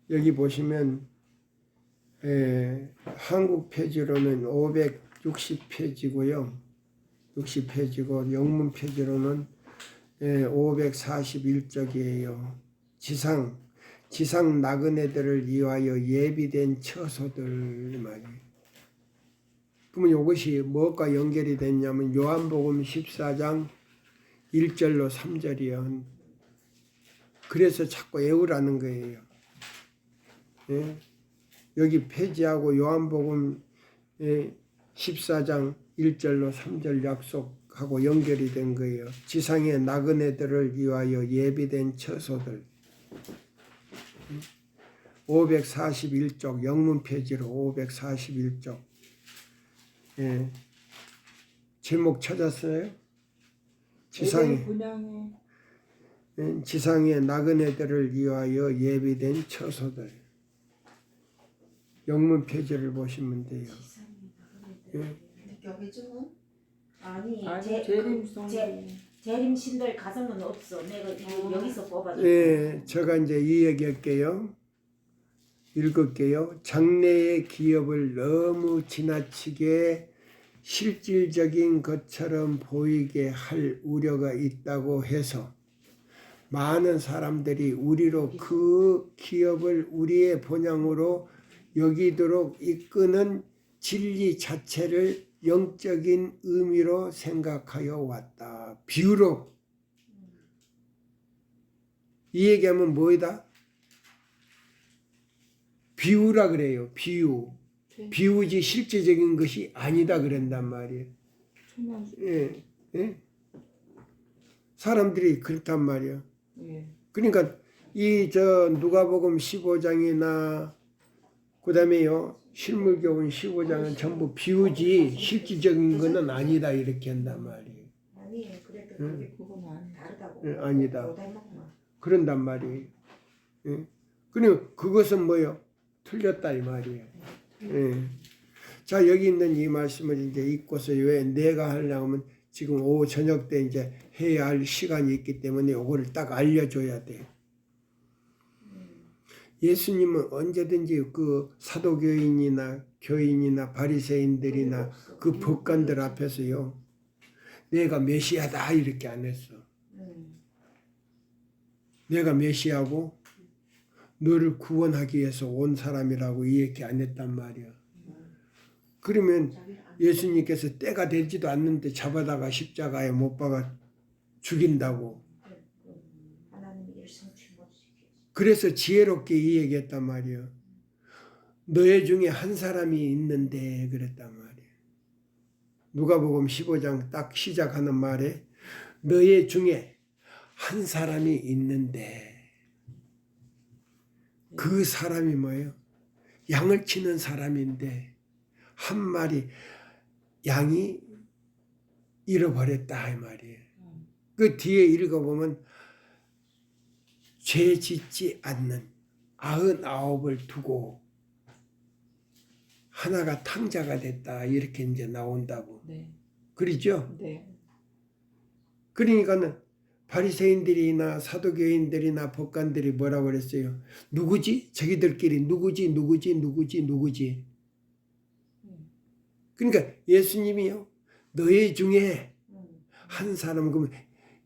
여기 보시면 한국 페이지로는 560페이지고요. 60페이지고 영문 페이지로는 541쪽이에요. 지상 나그네들을 위하여 예비된 처소들 말이에요. 그러면 이것이 무엇과 연결이 됐냐면 요한복음 14장 1절로 3절이요. 그래서 자꾸 외우라는 거예요. 예? 여기 페이지하고 요한복음 14장 1절로 3절 약속하고 연결이 된 거예요. 지상의 나그네들을 위하여 예비된 처소들. 541쪽 영문 페이지로 541쪽. 예. 제목 찾았어요? 지상에 에덴 분양에 지상의 나그네들을 위하여 예비된 처소들. 영문 표지를 보시면 돼요. 예. 교회중은 아니 아니 제 재림성 재림신들 가정은 없어. 내가 여기서 뽑아줘. 예, 제가 이제 이 얘기할게요. 읽을게요. 장래의 기업을 너무 지나치게 실질적인 것처럼 보이게 할 우려가 있다고 해서 많은 사람들이 우리로 그 기업을 우리의 본향으로 여기도록 이끄는 진리 자체를 영적인 의미로 생각하여 왔다. 비유로 이 얘기하면 뭐이다? 비유라 그래요. 비유. 비유지 실제적인 것이 아니다 그런단 말이에요. 예, 예? 사람들이 그렇단 말이에요. 예. 그러니까 이 저 누가복음 15장이나 그다음에요 실물교훈 15장은 전부 비유지 실질적인 거는 아니다 이렇게 한단 말이에요. 아니 그래도 응. 그게 그건 아니. 다르다고. 예, 아니다. 못 닮았구나. 그런단 말이에요. 예? 그리고 그것은 뭐요? 틀렸다 이 말이에요. 예. 자 여기 있는 이 말씀을 이제 읽고서 왜 내가 하려고 하면 지금 오후 저녁 때 이제 해야 할 시간이 있기 때문에 이거를 딱 알려줘야 돼요. 예수님은 언제든지 그 사도교인이나 교인이나 바리새인들이나 그 법관들 앞에서요 내가 메시아다 이렇게 안 했어. 내가 메시아고 너를 구원하기 위해서 온 사람이라고 이렇게 안 했단 말이야. 그러면 예수님께서 때가 되지도 않는데 잡아다가 십자가에 못 박아 죽인다고. 하나님의 일성취 못 시키지. 그래서 지혜롭게 이 얘기했단 말이야. 너희 중에 한 사람이 있는데 그랬단 말이야. 누가복음 15장 딱 시작하는 말에 너희 중에 한 사람이 있는데 그 사람이 뭐예요? 양을 치는 사람인데 한 마리 양이 잃어버렸다 이 말이에요. 그 뒤에 읽어보면 죄 짓지 않는 99을 두고 하나가 탕자가 됐다 이렇게 이제 나온다고. 네. 그러죠? 네. 그러니까는 바리새인들이나 사도교인들이나 법관들이 뭐라고 그랬어요? 누구지? 자기들끼리 누구지? 그러니까 예수님이요. 너희 중에 한 사람 그러면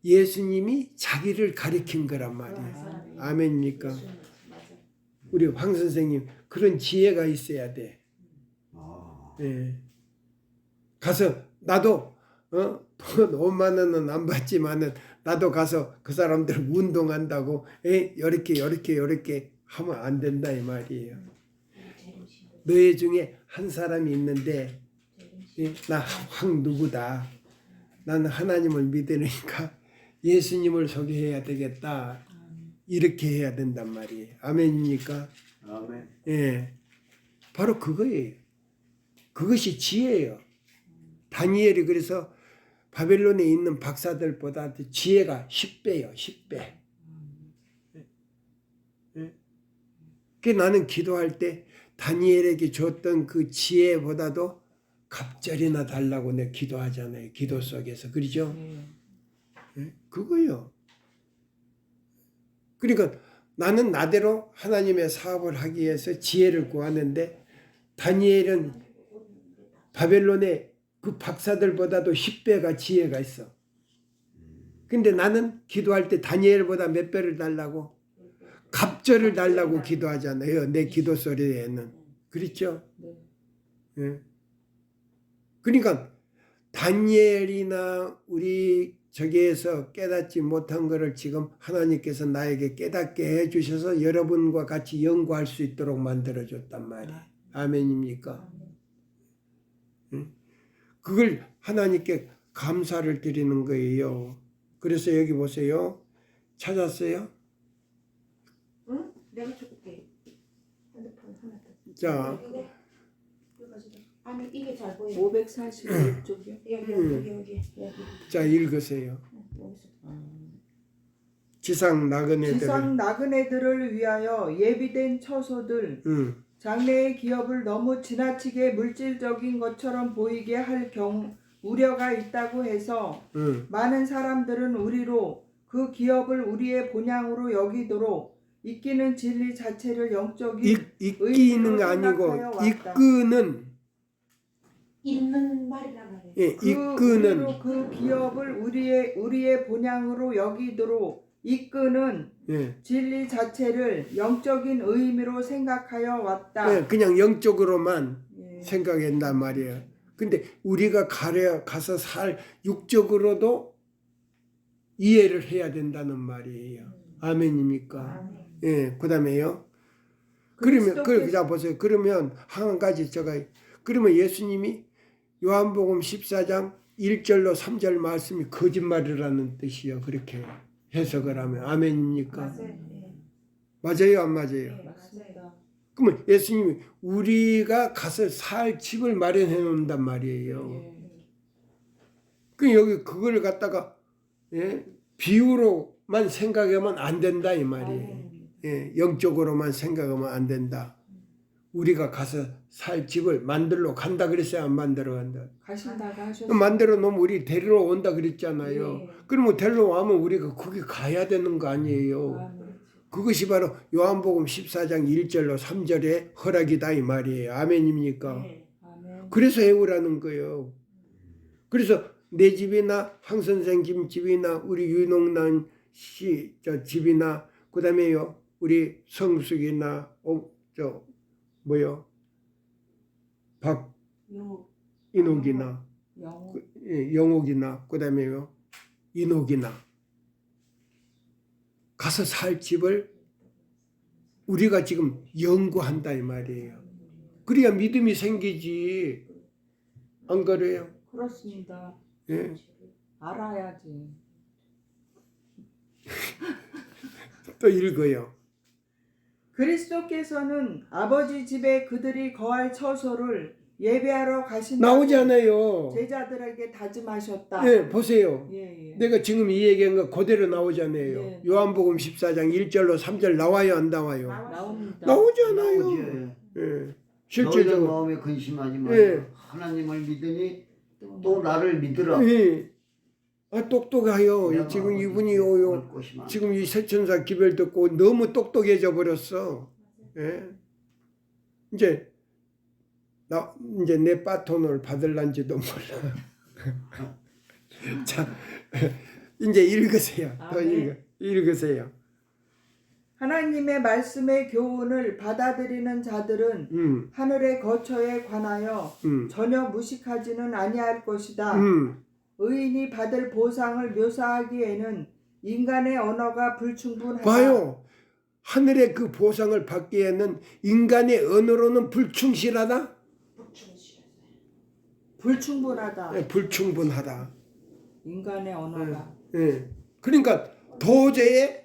예수님이 자기를 가리킨 거란 말이에요. 아멘입니까? 우리 황 선생님 그런 지혜가 있어야 돼. 예. 가서 나도 돈 5만 원은 안 받지만은 나도 가서 그 사람들 운동한다고 이렇게 하면 안 된다 이 말이에요. 너희 중에 한 사람이 있는데 나 황 누구다. 나는 하나님을 믿으니까 예수님을 소개해야 되겠다. 이렇게 해야 된단 말이에요. 아멘입니까? 아멘. 예, 바로 그거예요. 그것이 지혜예요. 다니엘이 그래서 바벨론에 있는 박사들보다 지혜가 10배요. 10배. 그 나는 기도할 때 다니엘에게 줬던 그 지혜보다도 갑절이나 달라고 내가 기도하잖아요. 기도 속에서. 그러죠? 예? 그거요. 그러니까 나는 나대로 하나님의 사업을 하기 위해서 지혜를 구하는데 다니엘은 바벨론의 그 박사들보다도 10배가 지혜가 있어. 근데 나는 기도할 때 다니엘보다 몇 배를 달라고? 갑절을 달라고 기도하잖아요. 내 기도 소리에는. 그렇죠? 예. 그러니까 다니엘이나 우리 저기에서 깨닫지 못한 것을 지금 하나님께서 나에게 깨닫게 해주셔서 여러분과 같이 연구할 수 있도록 만들어줬단 말이에요. 아멘입니까? 응? 그걸 하나님께 감사를 드리는 거예요. 그래서 여기 보세요. 찾았어요? 응? 내가 줄게. 핸드폰 하나 더. 자, 이거 가지고. 아니 이게 잘 보여. 541쪽이요. 여기. 자 읽으세요. 지상 나그네들. 지상 나그네들을 위하여 예비된 처소들, 장래의 기업을 너무 지나치게 물질적인 것처럼 보이게 할 경우 우려가 있다고 해서 많은 사람들은 우리로 그 기업을 우리의 본향으로 여기도록 이끼는 진리 자체를 영적인 이끼는 아니고 생각하여 왔다. 이끄는. 있는 말이라 말해. 예, 이끄는. 우리로 그 기업을 우리의 본향으로 여기도록 이끄는 예. 진리 자체를 영적인 의미로 생각하여 왔다. 예, 그냥 영적으로만 예. 생각한단 말이에요. 근데 우리가 가서 살 육적으로도 이해를 해야 된다는 말이에요. 아멘입니까? 예, 그다음에요. 그러면 자 보세요. 그러면 한 가지 그러면 예수님이 요한복음 14장 1절로 3절 말씀이 거짓말이라는 뜻이요. 그렇게 해석을 하면 아멘입니까? 맞아요, 안 맞아요? 맞습니다. 그러면 예수님이 우리가 가서 살 집을 마련해 놓는단 말이에요. 예. 그 여기 그걸 갖다가 비유로만 생각하면 안 된다 이 말이에요. 영적으로만 생각하면 안 된다. 우리가 가서 살 집을 만들러 간다 그랬어요, 안 만들어 간다. 가신다고 하셨어요. 만들어 놓으면 우리 데리러 온다 그랬잖아요. 그러면 데리러 오면 우리가 거기 가야 되는 거 아니에요. 그것이 바로 요한복음 14장 1절로 3절의 허락이다 이 말이에요. 아멘입니까? 아멘. 그래서 해오라는 거예요. 그래서 내 집이나 황 선생 집이나 우리 윤홍란 씨 집이나 그다음에요 우리 성숙이나 박인옥이나 영옥이나 그다음에요 인옥이나 가서 살 집을 우리가 지금 연구한다 이 말이에요. 그래야 믿음이 생기지. 안 그래요? 그렇습니다. 예. 알아야지. 또 읽어요. 그리스도께서는 아버지 집에 그들이 거할 처소를 예배하러 가신다고 나오잖아요. 제자들에게 다짐하셨다. 예, 보세요. 예, 예. 내가 지금 이 얘기한 거 그대로 나오잖아요. 예. 요한복음 14장 1절로 3절 나와요, 안 나와요? 나옵니다. 나오잖아요. 나오지. 예. 너희는 실제적으로. 마음에 근심하지 말고 예. 하나님을 믿으니 또 나를 믿으라. 예. 아, 똑똑해요. 내가 지금 어디 이분이 올 곳이 많아. 지금 이 세천사 기별 듣고 너무 똑똑해져 버렸어. 예. 이제 내 바톤을 받을란지도 몰라. 자, 이제 읽으세요. 더 읽으세요. 하나님의 말씀의 교훈을 받아들이는 자들은 하늘의 거처에 관하여 전혀 무식하지는 아니할 것이다. 의인이 받을 보상을 묘사하기에는 인간의 언어가 불충분하다. 봐요. 하늘의 그 보상을 받기에는 인간의 언어로는 불충실하다? 불충분하다. 네, 불충분하다. 인간의 언어가. 네. 그러니까 도저히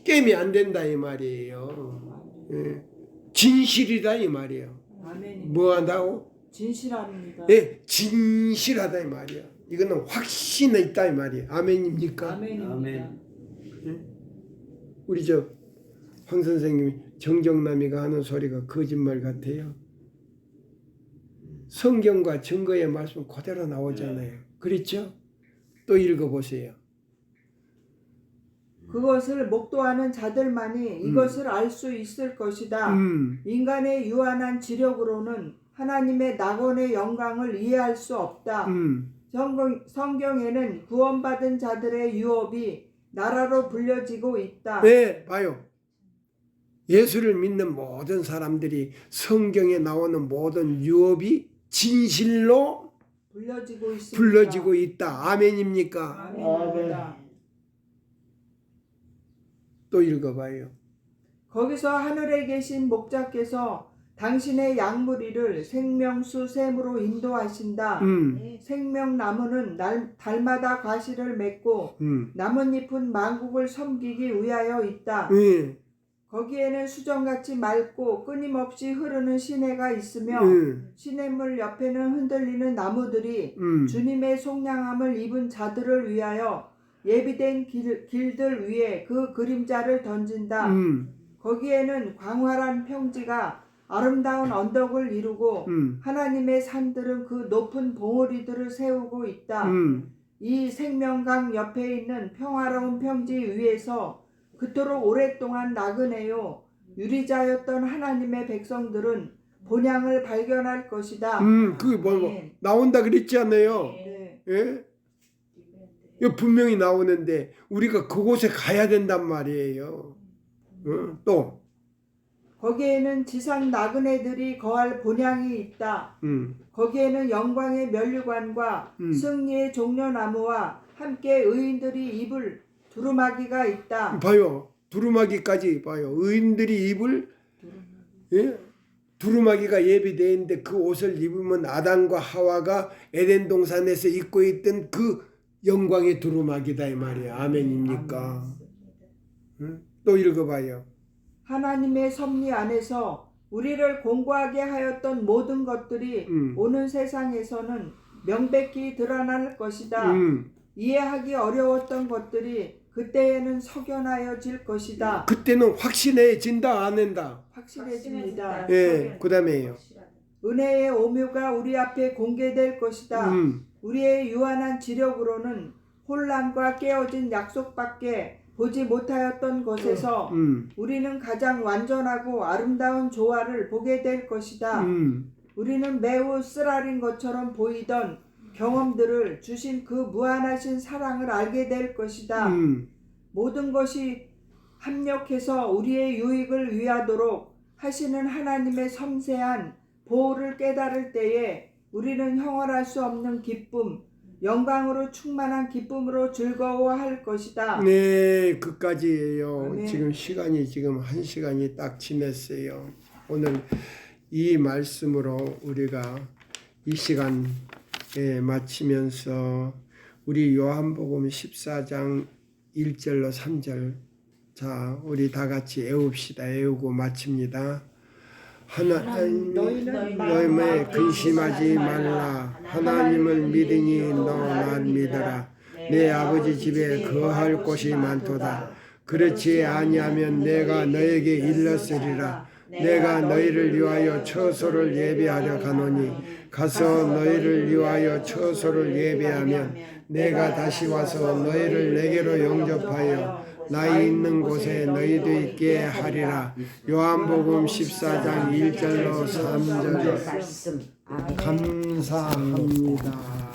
게임이 안 된다 이 말이에요. 네. 진실이다 이 말이에요. 아멘. 뭐 한다고? 진실합니다. 네, 진실하다 이 말이야. 이거는 확신이 있다 이 말이에요. 아멘입니까? 아멘입니다. 아멘. 우리 황 선생님이 정정남이가 하는 소리가 거짓말 같아요. 성경과 증거의 말씀 그대로 나오잖아요. 그렇죠? 또 읽어보세요. 그것을 목도하는 자들만이 이것을 알 수 있을 것이다. 인간의 유한한 지력으로는 하나님의 낙원의 영광을 이해할 수 없다. 성경에는 구원받은 자들의 유업이 나라로 불려지고 있다. 네, 봐요. 예수를 믿는 모든 사람들이 성경에 나오는 모든 유업이 진실로 불려지고 있습니다. 불러지고 있다. 아멘입니까? 아멘입니다. 또 읽어봐요. 거기서 하늘에 계신 목자께서 당신의 양무리를 생명수 샘으로 인도하신다. 생명나무는 달마다 과실을 맺고 나뭇잎은 만국을 섬기기 위하여 있다. 거기에는 수정같이 맑고 끊임없이 흐르는 시내가 있으며 시냇물 옆에는 흔들리는 나무들이 주님의 속량함을 입은 자들을 위하여 예비된 길들 위에 그 그림자를 던진다. 거기에는 광활한 평지가 아름다운 언덕을 이루고 하나님의 산들은 그 높은 봉우리들을 세우고 있다. 이 생명강 옆에 있는 평화로운 평지 위에서 그토록 오랫동안 나그네요 유리자였던 하나님의 백성들은 본향을 발견할 것이다. 그게 뭐 아멘. 나온다 그랬지 않아요? 네. 예? 이거 분명히 나오는데 우리가 그곳에 가야 된단 말이에요. 또 거기에는 지상 나그네들이 거할 본향이 있다. 거기에는 영광의 면류관과 승리의 종려나무와 함께 의인들이 입을 두루마기가 있다. 봐요. 두루마기까지 봐요. 의인들이 입을 두루마기가 예비되어 있는데 그 옷을 입으면 아담과 하와가 에덴 동산에서 입고 있던 그 영광의 두루마기다 이 말이야. 아멘입니까? 또 읽어봐요. 하나님의 섭리 안에서 우리를 공고하게 하였던 모든 것들이 오는 세상에서는 명백히 드러날 것이다. 이해하기 어려웠던 것들이 그때에는 석연하여질 것이다. 그때는 확신해진다 안 한다. 확실해집니다. 예, 그다음에요. 은혜의 오묘가 우리 앞에 공개될 것이다. 우리의 유한한 지력으로는 혼란과 깨어진 약속밖에 보지 못하였던 것에서 우리는 가장 완전하고 아름다운 조화를 보게 될 것이다. 우리는 매우 쓰라린 것처럼 보이던 경험들을 주신 그 무한하신 사랑을 알게 될 것이다. 모든 것이 합력해서 우리의 유익을 위하도록 하시는 하나님의 섬세한 보호를 깨달을 때에 우리는 형언할 수 없는 기쁨, 영광으로 충만한 기쁨으로 즐거워할 것이다. 네, 그까지예요. 아멘. 지금 시간이 지금 1시간이 딱 지났어요. 오늘 이 말씀으로 우리가 이 시간 마치면서 우리 요한복음 14장 1절로 3절 자 우리 다 같이 애웁시다. 애우고 마칩니다. 너희는 너희의 근심하지 말라. 하나님을 믿으니 너 날 믿어라. 내 아버지 집에 거할 곳이 많도다. 그렇지 아니하면 내가 너에게 일렀으리라. 내가 너희를 위하여 처소를 예비하려 가노니 가서 너희를 위하여 처소를 예비하면 내가 다시 와서 너희를 내게로 영접하여 나 있는 곳에 너희도 있게 하리라. 요한복음 14장 1절로 3절 감사합니다.